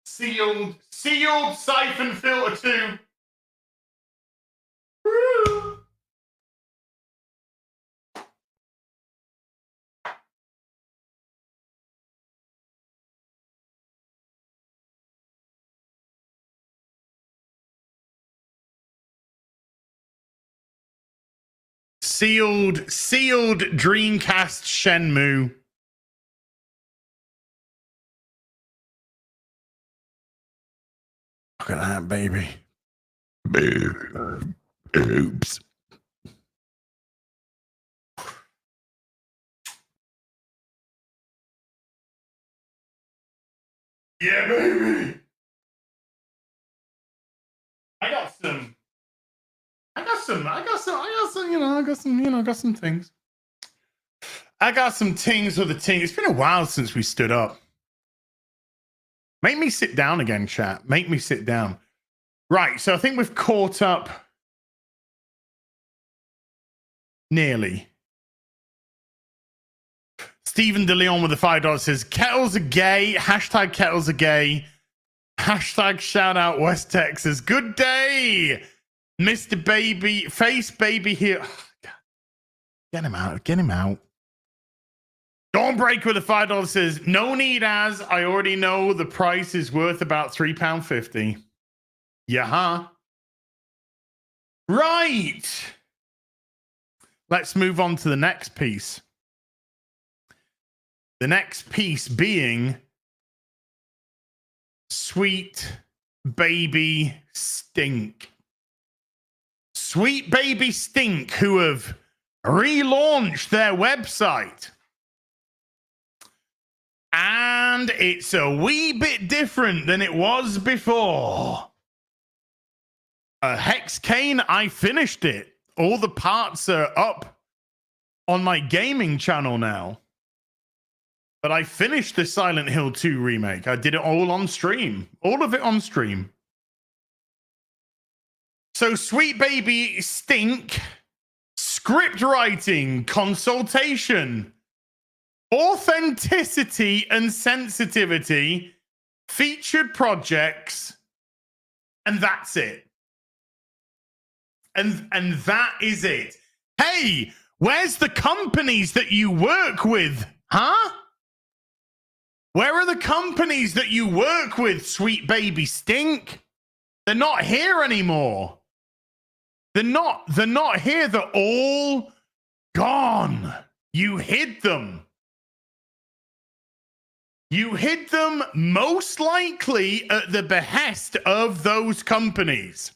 Sealed siphon filter too. Woo. Sealed Dreamcast Shenmue. Look at that, baby. Oops. Yeah, baby. I got some, things. I got some things with a ting. It's been a while since we stood up. Make me sit down again, chat. Make me sit down. Right, so I think we've caught up nearly. Stephen DeLeon with the $5 says, kettles are gay. Hashtag kettles are gay. Hashtag shout out West Texas. Good day, Mr. Baby. Face Baby here. Oh, get him out. Get him out. Dawnbreaker with the $5 says, no need as I already know the price is worth about £3.50. Yeah, huh? Right. Let's move on to the next piece. The next piece being Sweet Baby Stink. Sweet Baby Stink, who have relaunched their website. And it's a wee bit different than it was before. Hex Kane, I finished it. All the parts are up on my gaming channel now. But I finished the Silent Hill 2 remake. I did it all on stream. All of it on stream. So Sweet Baby Stink, script writing, consultation, authenticity and sensitivity, featured projects, and that's it. And that is it. Hey, where's the companies that you work with? Huh? Where are the companies that you work with, Sweet Baby Stink? They're not here anymore. They're not here. They're all gone. You hid them. You hid them most likely at the behest of those companies.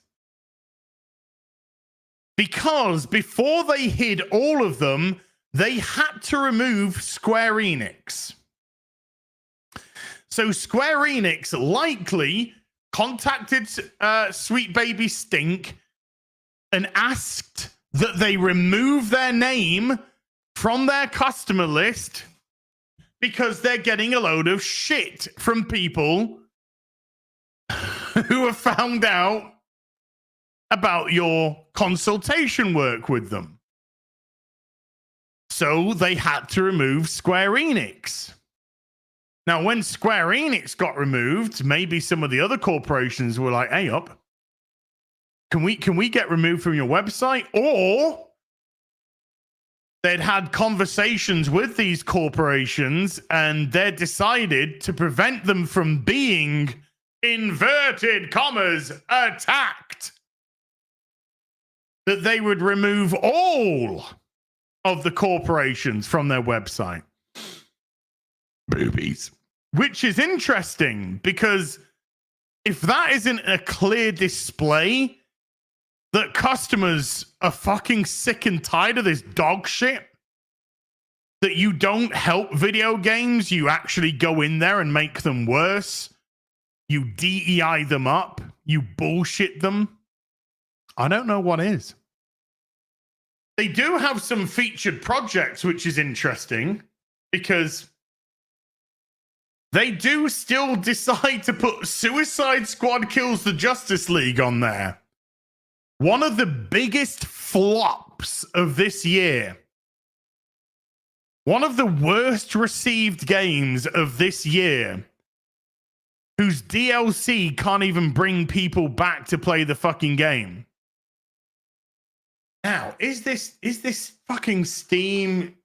because before they hid all of them, they had to remove Square Enix. So Square Enix likely contacted Sweet Baby Stink and asked that they remove their name from their customer list because they're getting a load of shit from people who have found out about your consultation work with them. So they had to remove Square Enix. Now, when Square Enix got removed, maybe some of the other corporations were like, hey, up. Can we get removed from your website? Or they'd had conversations with these corporations and they decided to prevent them from being, inverted commas, attacked, that they would remove all of the corporations from their website. Boobies. Which is interesting because if that isn't a clear display that customers are fucking sick and tired of this dog shit, that you don't help video games, you actually go in there and make them worse, you DEI them up, you bullshit them, I don't know what is. They do have some featured projects, which is interesting because they do still decide to put Suicide Squad Kills the Justice League on there. One of the biggest flops of this year. One of the worst received games of this year. Whose DLC can't even bring people back to play the fucking game. Now, is this fucking Steam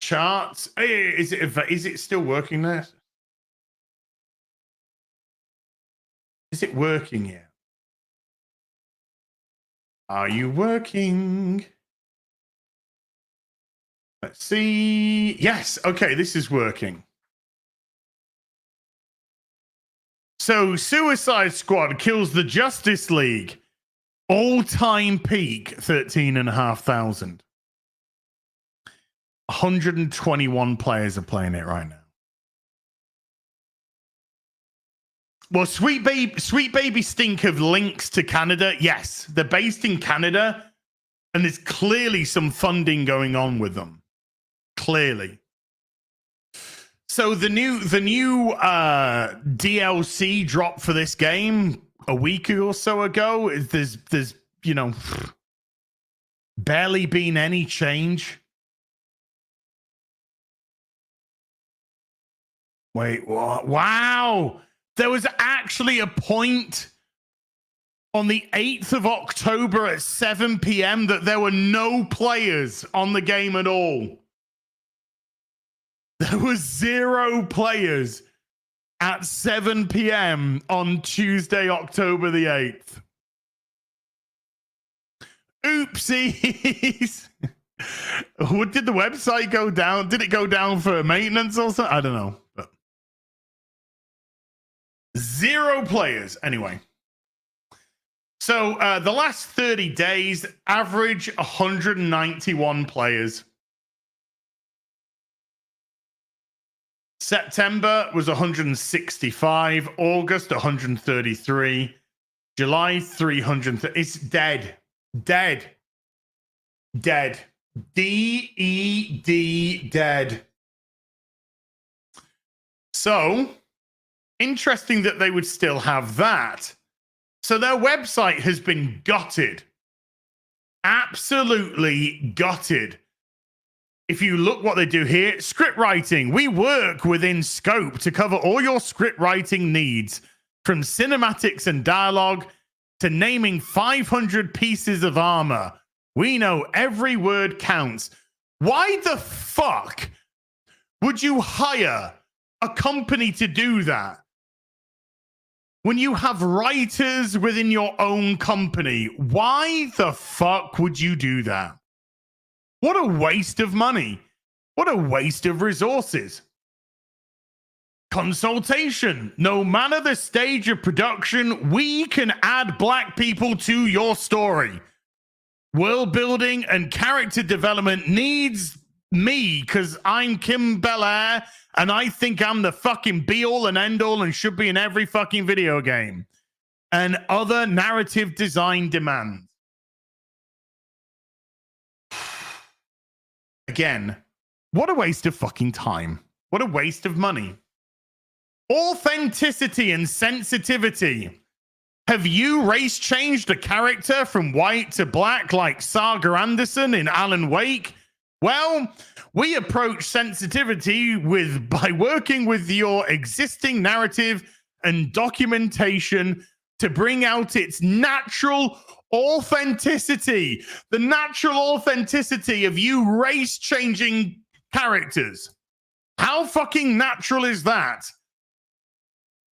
charts? Is it still working there? Is it working yet? Are you working? Let's see. Yes. Okay, this is working. So, Suicide Squad Kills the Justice League. All-time peak, 13,500. 121 players are playing it right now. Well, Sweet Baby Stink have links to Canada. Yes, they're based in Canada, and there's clearly some funding going on with them. Clearly. So the new DLC dropped for this game a week or so ago. There's barely been any change. Wait, what? Wow. There was actually a point on the 8th of October at 7 p.m. that there were no players on the game at all. There was 0 players at 7 p.m. on Tuesday, October the 8th. Oopsies. Did the website go down? Did it go down for maintenance or something? I don't know. But 0 players. Anyway. So the last 30 days, average 191 players. September was 165. August, 133. July, 300. It's dead. Dead. Dead. D-E-D, dead. So, interesting that they would still have that. So their website has been gutted. Absolutely gutted. If you look what they do here, script writing. We work within scope to cover all your script writing needs, from cinematics and dialogue to naming 500 pieces of armor. We know every word counts. Why the fuck would you hire a company to do that when you have writers within your own company? Why the fuck would you do that? What a waste of money. What a waste of resources. Consultation. No matter the stage of production, we can add black people to your story. World building and character development needs me because I'm Kim Belair and I think I'm the fucking be all and end all and should be in every fucking video game. And other narrative design demands. Again, what a waste of fucking time. What a waste of money. Authenticity and sensitivity. Have you race changed a character from white to black like Saga Anderson in Alan Wake? Well, we approach sensitivity by working with your existing narrative and documentation to bring out its natural authenticity. The natural authenticity of you race changing characters. How fucking natural is that?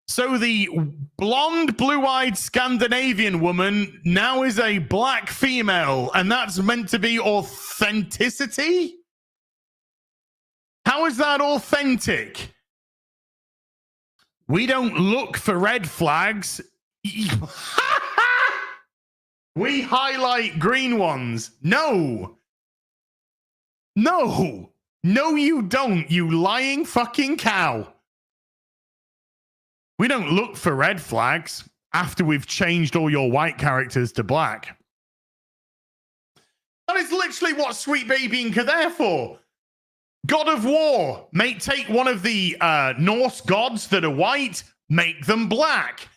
So the blonde, blue-eyed Scandinavian woman now is a black female, and that's meant to be authenticity? How is that authentic? We don't look for red flags. We highlight green ones. No. No. No, you don't, you lying fucking cow. We don't look for red flags after we've changed all your white characters to black. That is literally what Sweet Baby Ink are there for. God of War, take one of the Norse gods that are white, make them black.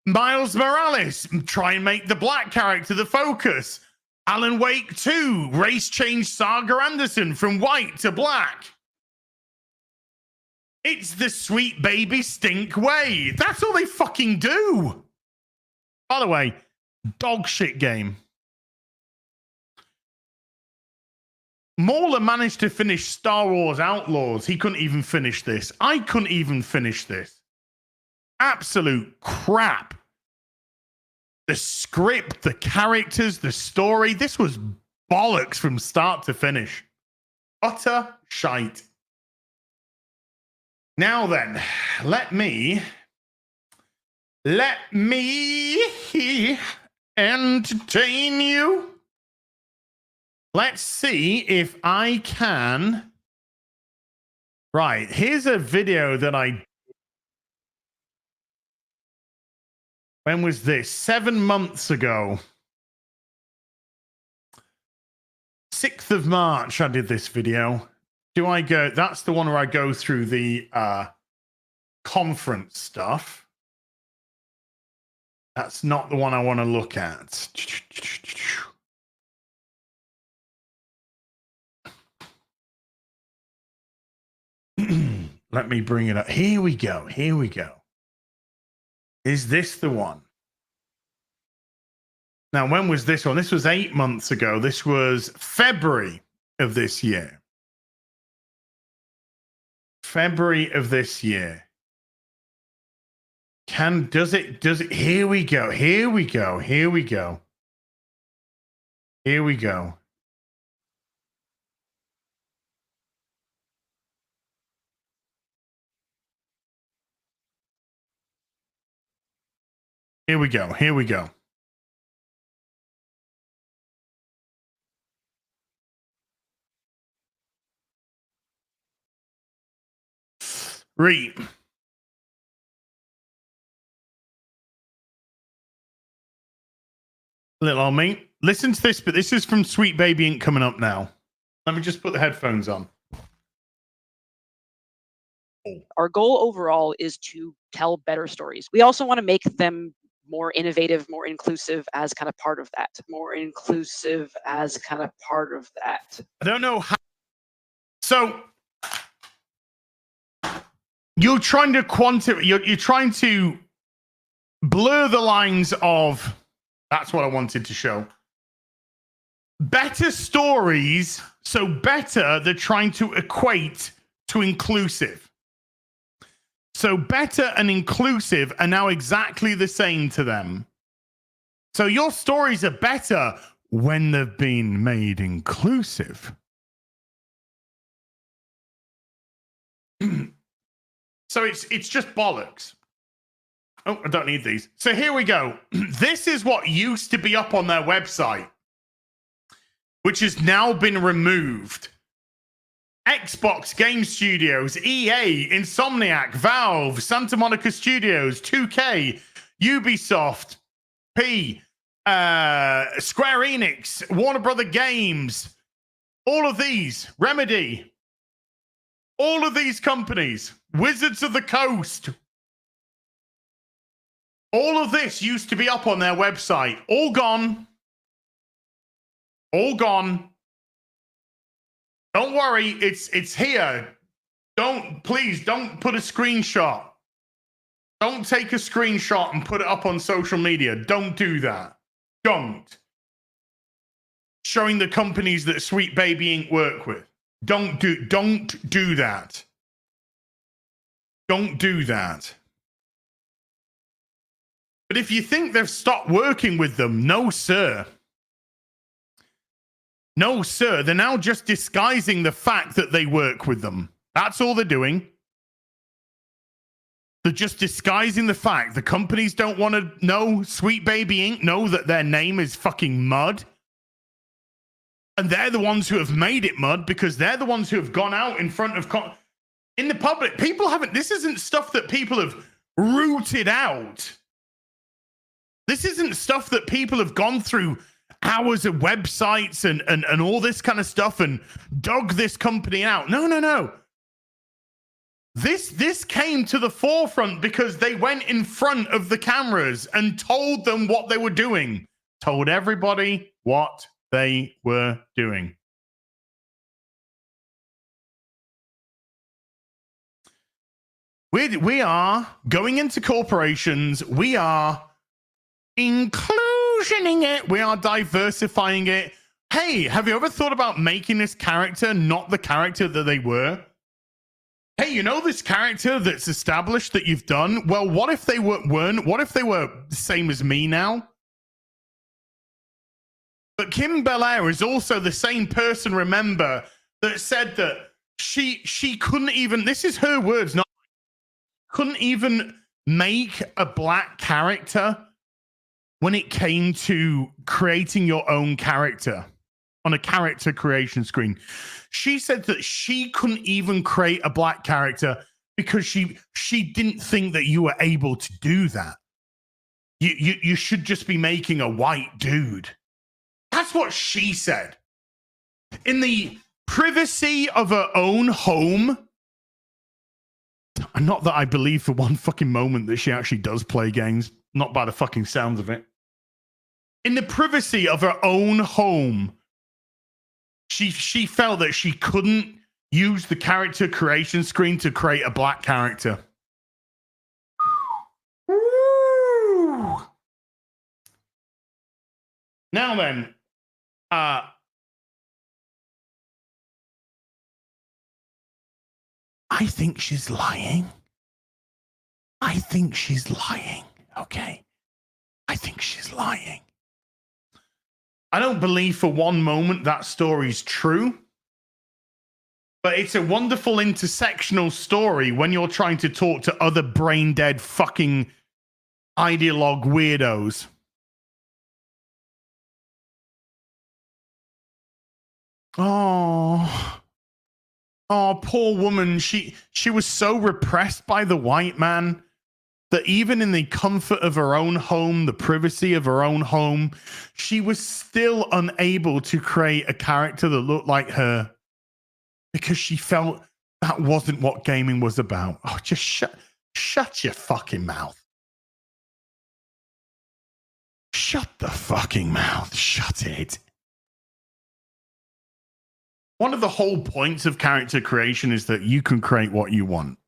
Miles Morales, try and make the black character the focus. Alan Wake 2, race change Saga Anderson from white to black. It's the Sweet Baby Stink way. That's all they fucking do. By the way, dog shit game. Mauler managed to finish Star Wars Outlaws. He couldn't even finish this. I couldn't even finish this. Absolute crap. The script, the characters, the story. This was bollocks from start to finish. Utter shite. Now then, let me entertain you. Let's see if I can. Right, here's a video that when was this? 7 months ago. 6th of March, I did this video. Do I go? That's the one where I go through the conference stuff. That's not the one I want to look at. Let me bring it up. Here we go. Here we go. Is this the one? Now, when was this one? This was 8 months ago. This was February of this year. February of this year. Does it, here we go. Here we go. Here we go. Here we go. Here we go. Here we go. Read. Little old mate. Listen to this, but this is from Sweet Baby Ink coming up now. Let me just put the headphones on. Our goal overall is to tell better stories. We also want to make them more innovative, more inclusive as kind of part of that. More inclusive as kind of part of that. I don't know how. So you're trying to you're trying to blur the lines of, that's what I wanted to show. Better stories, so better they're trying to equate to inclusive. So better and inclusive are now exactly the same to them. So your stories are better when they've been made inclusive. So it's just bollocks. Oh, I don't need these. So here we go. This is what used to be up on their website. which has now been removed. Xbox Game Studios, EA, Insomniac, Valve, Santa Monica Studios, 2K, Ubisoft, Square Enix, Warner Brother Games, all of these, Remedy, all of these companies, Wizards of the Coast, all of this used to be up on their website. All gone. All gone. Don't worry, it's here. Please don't put a screenshot. Don't take a screenshot and put it up on social media. Don't do that. Don't. Showing the companies that Sweet Baby Inc. work with. Don't do that. Don't do that. But if you think they've stopped working with them, no, sir. No, sir. They're now just disguising the fact that they work with them. That's all they're doing. They're just disguising the fact. The companies don't want to know, Sweet Baby Inc. know that their name is fucking mud. And they're the ones who have made it mud because they're the ones who have gone out in front of... in the public. People haven't... This isn't stuff that people have rooted out. This isn't stuff that people have gone through hours of websites and all this kind of stuff and dug this company out. No. This came to the forefront because they went in front of the cameras and told them what they were doing. Told everybody what they were doing. We are going into corporations. We are inclusioning it. We are diversifying it. Hey, have you ever thought about making this character not the character that they were? Hey, you know this character that's established that you've done? Well, what if they weren't? What if they were the same as me now? But Kim Belair is also the same person, remember, that said that she couldn't even, this is her words, not couldn't even make a black character when it came to creating your own character on a character creation screen. She said that she couldn't even create a black character because she didn't think that you were able to do that. You should just be making a white dude. That's what she said. In the privacy of her own home. Not that I believe for one fucking moment that she actually does play games. Not by the fucking sounds of it. In the privacy of her own home, she felt that she couldn't use the character creation screen to create a black character. Woo! Now then, I think she's lying. I think she's lying. Okay. I think she's lying. I don't believe for one moment that story's true. But it's a wonderful intersectional story when you're trying to talk to other brain-dead fucking ideologue weirdos. Oh, poor woman. She was so repressed by the white man that even in the comfort of her own home, the privacy of her own home, she was still unable to create a character that looked like her because she felt that wasn't what gaming was about. Oh, just shut your fucking mouth. Shut the fucking mouth. Shut it. One of the whole points of character creation is that you can create what you want.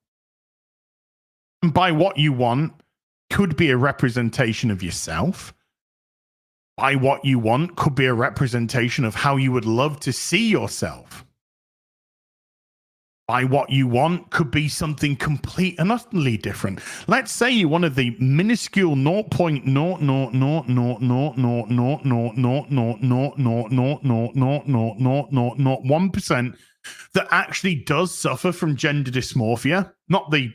And by what you want could be a representation of yourself. By what you want could be a representation of how you would love to see yourself. By what you want could be something complete and utterly different. Let's say you're one of the minuscule 0.00000000000000001% that actually does suffer from gender dysmorphia, not the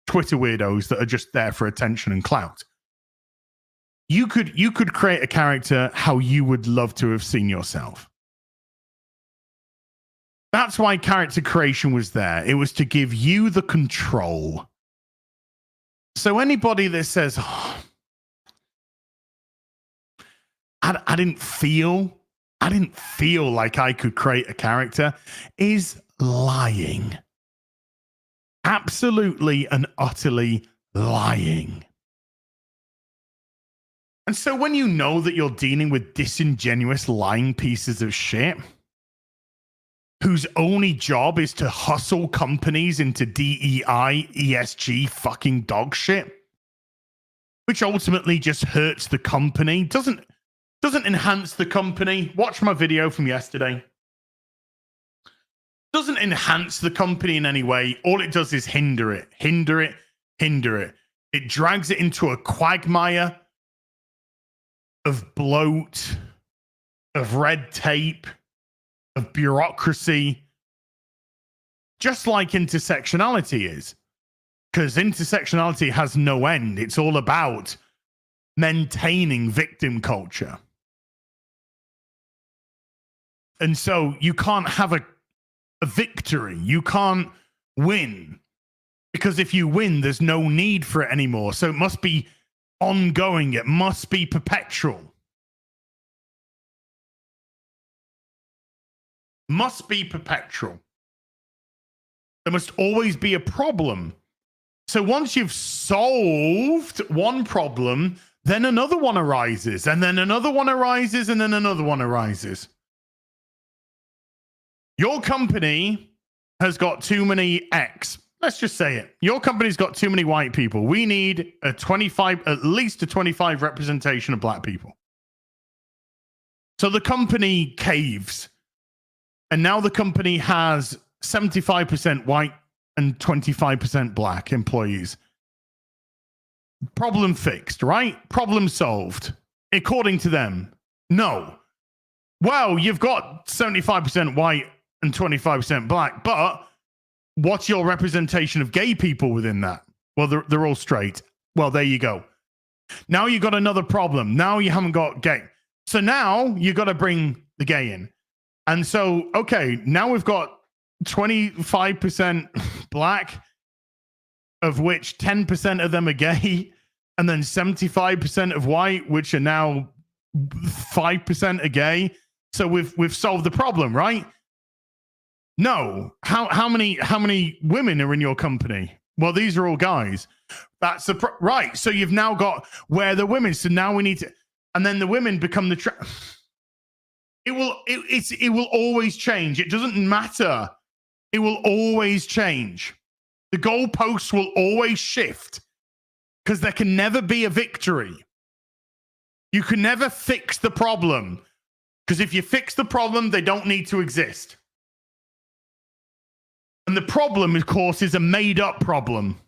Twitter weirdos that are just there for attention and clout. You could create a character how you would love to have seen yourself. That's why character creation was there. It was to give you the control. So anybody that says, oh, I didn't feel like I could create a character is lying. Absolutely and utterly lying. And so when you know that you're dealing with disingenuous lying pieces of shit whose only job is to hustle companies into DEI, ESG fucking dog shit, which ultimately just hurts the company, doesn't enhance the company. Watch my video from yesterday. Doesn't enhance the company in any way. All it does is hinder it. It drags it into a quagmire of bloat, of red tape, of bureaucracy, just like intersectionality is. Because intersectionality has no end. It's all about maintaining victim culture. And so you can't have a victory. You can't win. Because if you win, there's no need for it anymore. So it must be ongoing. It must be perpetual. Must be perpetual. There must always be a problem. So once you've solved one problem, then another one arises, and then another one arises, and then another one arises. Your company has got too many X. Let's just say it. Your company's got too many white people. We need at least a 25 representation of black people. So the company caves. And now the company has 75% white and 25% black employees. Problem fixed, right? Problem solved. According to them. No. Well, you've got 75% white and 25% black, but what's your representation of gay people within that? Well, they're all straight. Well, there you go. Now you got another problem. Now you haven't got gay. So now you got to bring the gay in. And so, okay, now we've got 25% black, of which 10% of them are gay, and then 75% of white, which are now 5% are gay. So we've solved the problem, right? No. How many women are in your company? Well, these are all guys. That's the right. So you've now got where the women. So now we need to, and then the women become the. It will always change. It doesn't matter. It will always change. The goalposts will always shift because there can never be a victory. You can never fix the problem because if you fix the problem, they don't need to exist. And the problem, of course, is a made-up problem.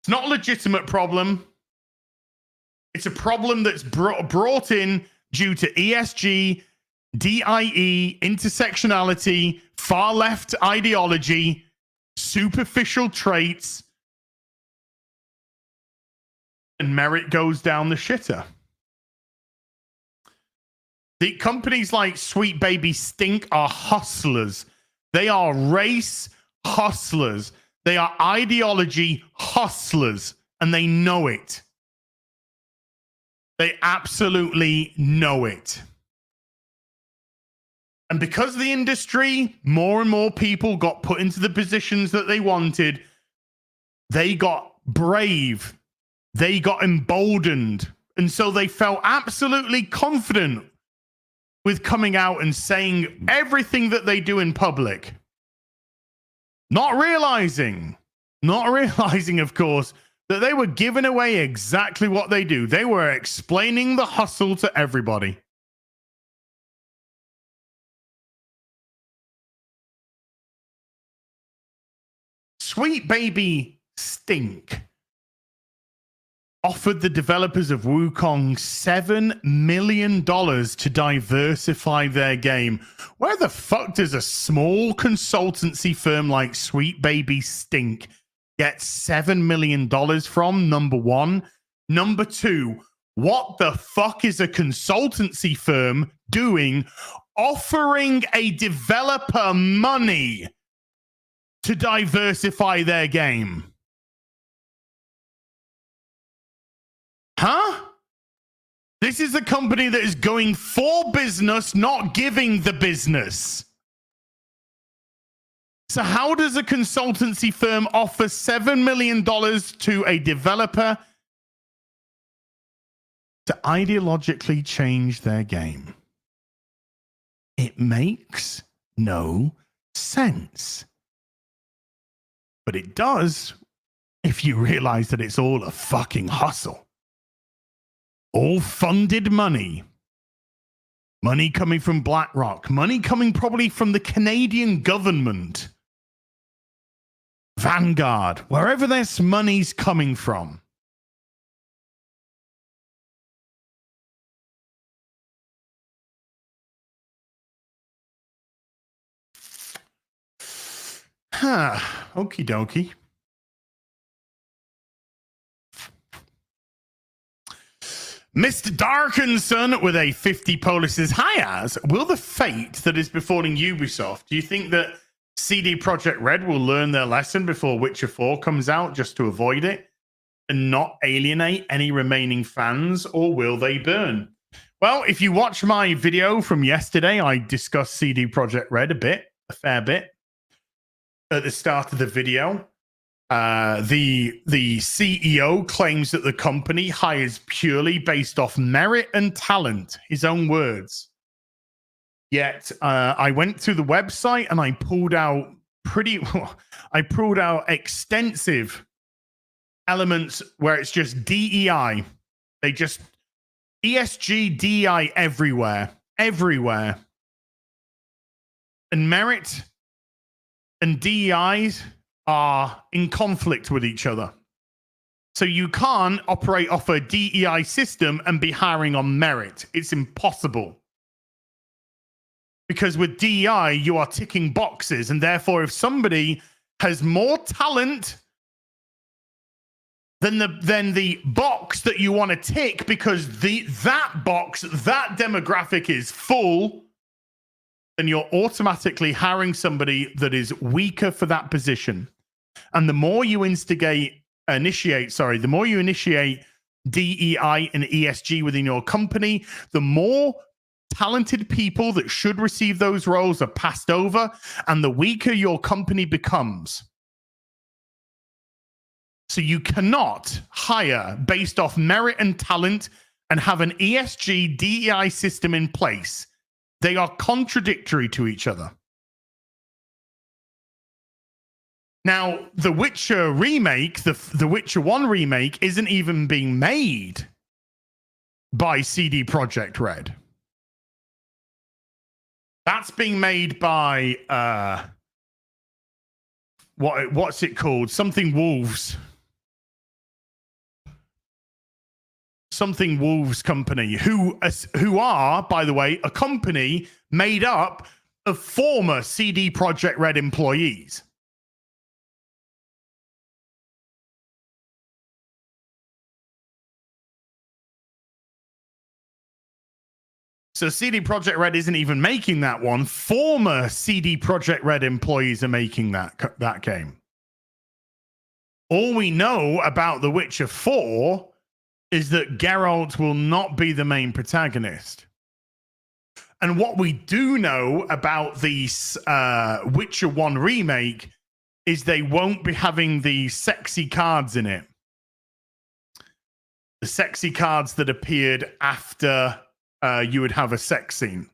It's not a legitimate problem. It's a problem that's brought in due to ESG, DIE, intersectionality, far left ideology, superficial traits, and merit goes down the shitter. The companies like Sweet Baby Stink are hustlers. They are race hustlers. They are ideology hustlers, and they know it. They absolutely know it. And because the industry, more and more people got put into the positions that they wanted, they got brave. They got emboldened. And so they felt absolutely confident with coming out and saying everything that they do in public. Not realizing, of course, that they were giving away exactly what they do. They were explaining the hustle to everybody. Sweet Baby Stink offered the developers of Wukong $7 million to diversify their game. Where the fuck does a small consultancy firm like Sweet Baby Stink get $7 million from? Number one. Number two, What the fuck is a consultancy firm doing offering a developer money to diversify their game? Huh? This is a company that is going for business, not giving the business. So how does a consultancy firm offer $7 million to a developer to ideologically change their game? It makes no sense. But it does if you realize that it's all a fucking hustle. All funded money. Money coming from BlackRock. Money coming probably from the Canadian government. Vanguard. Wherever this money's coming from. Huh. Okie dokie. Mr. Darkinson with a 50 polar says, hi, Az. Will the fate that is befalling Ubisoft, do you think that CD Projekt Red will learn their lesson before Witcher 4 comes out just to avoid it and not alienate any remaining fans, or will they burn? Well, if you watch my video from yesterday, I discussed CD Projekt Red a fair bit at the start of the video. The CEO claims that the company hires purely based off merit and talent, his own words. Yet I went through the website and I pulled out extensive elements where it's just DEI. They just ESG, DEI everywhere. And merit and DEI are in conflict with each other. So you can't operate off a DEI system and be hiring on merit. It's impossible. Because with DEI, you are ticking boxes. And therefore, if somebody has more talent than the box that you want to tick, because that box, that demographic is full, then you're automatically hiring somebody that is weaker for that position. And the more you initiate DEI and ESG within your company, the more talented people that should receive those roles are passed over, and the weaker your company becomes. So you cannot hire based off merit and talent and have an ESG DEI system in place. They are contradictory to each other. Now, the Witcher remake, the Witcher 1 remake, isn't even being made by CD Projekt Red. That's being made by what's it called? Something Wolves company, who are, by the way, a company made up of former CD Projekt Red employees. So CD Projekt Red isn't even making that one. Former CD Projekt Red employees are making that game. All we know about The Witcher 4 is that Geralt will not be the main protagonist. And what we do know about the Witcher 1 remake is they won't be having the sexy cards in it. The sexy cards that appeared after you would have a sex scene.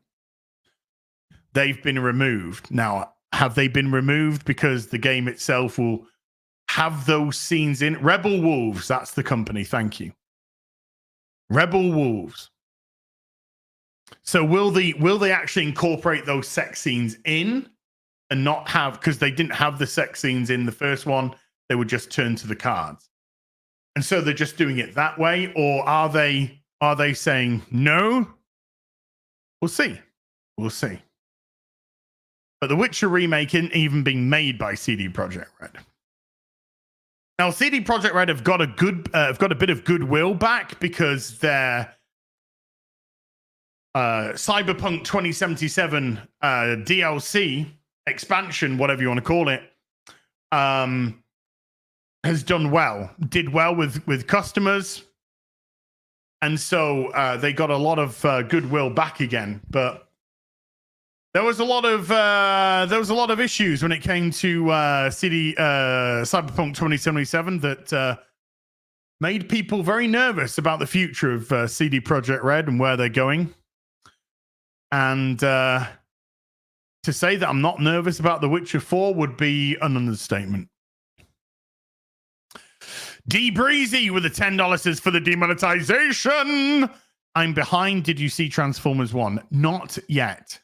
They've been removed. Now, have they been removed because the game itself will have those scenes in? Rebel Wolves, that's the company. Thank you. Rebel Wolves. So will they actually incorporate those sex scenes in and not have, because they didn't have the sex scenes in the first one, they would just turn to the cards. And so they're just doing it that way, or are they saying no? We'll see. But the Witcher remake isn't even being made by CD Projekt Red. Now, CD Projekt Red have got a bit of goodwill back because their Cyberpunk 2077 DLC expansion, whatever you want to call it, has done well. Did well with customers, and so they got a lot of goodwill back again. But there was a lot of issues when it came to Cyberpunk 2077 that made people very nervous about the future of CD Projekt Red and where they're going. And to say that I'm not nervous about The Witcher 4 would be an understatement. D Breezy with the $10 says for the demonetization. I'm behind. Did you see Transformers 1? Not yet.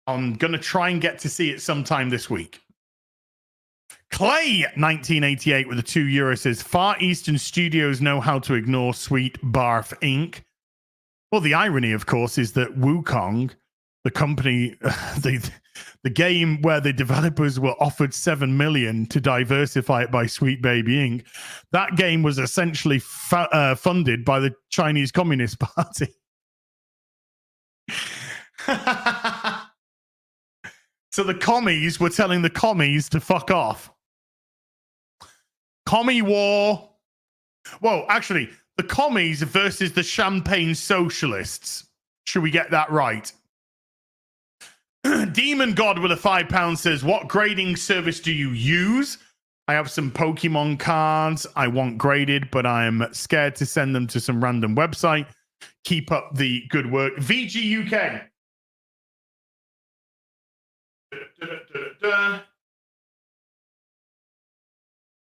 I'm going to try and get to see it sometime this week. Clay 1988 with the €2 says Far Eastern studios know how to ignore Sweet Barf Inc. Well, the irony, of course, is that Wukong, the company, the game where the developers were offered $7 million to diversify it by Sweet Baby Inc., that game was essentially funded by the Chinese Communist Party. So the commies were telling the commies to fuck off. Commie war. Well, actually, the commies versus the champagne socialists. Should we get that right? Demon God with a £5 says, what grading service do you use? I have some Pokemon cards I want graded, but I'm scared to send them to some random website. Keep up the good work. VG UK.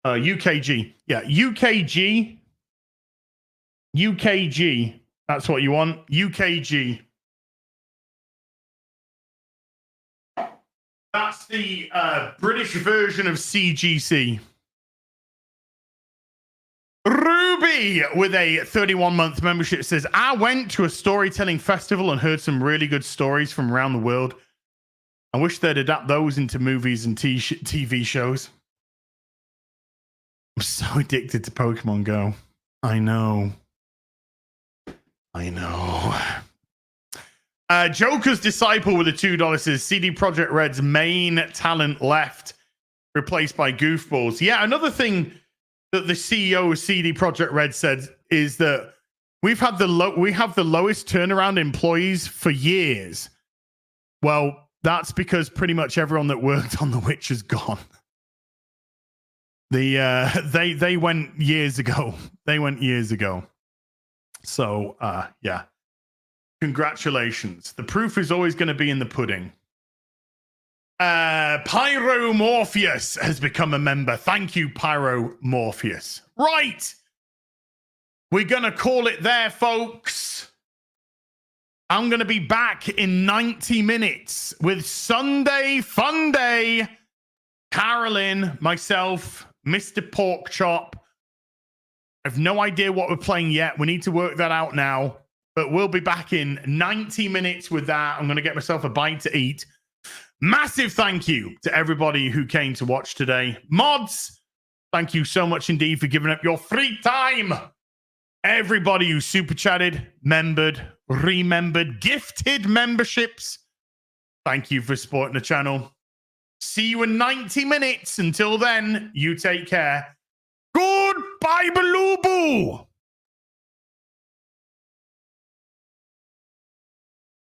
UKG. Yeah, UKG. UKG. That's what you want. UKG. That's the British version of CGC. Ruby with a 31-month membership says, I went to a storytelling festival and heard some really good stories from around the world. I wish they'd adapt those into movies and TV shows. I'm so addicted to Pokemon Go. I know. Joker's Disciple with a $2 says CD Projekt Red's main talent left, replaced by goofballs. Yeah, another thing that the CEO of CD Projekt Red said is that we have the lowest turnaround employees for years. Well, that's because pretty much everyone that worked on The Witch is gone. They went years ago. So yeah. Congratulations. The proof is always going to be in the pudding. Pyromorpheus has become a member. Thank you, Pyromorpheus. Right. We're going to call it there, folks. I'm going to be back in 90 minutes with Sunday Fun Day. Carolyn, myself, Mr. Porkchop. I have no idea what we're playing yet. We need to work that out now. But we'll be back in 90 minutes with that. I'm going to get myself a bite to eat. Massive thank you to everybody who came to watch today. Mods, thank you so much indeed for giving up your free time. Everybody who super chatted, membered, remembered, gifted memberships. Thank you for supporting the channel. See you in 90 minutes. Until then, you take care. Goodbye, Baloo Boo.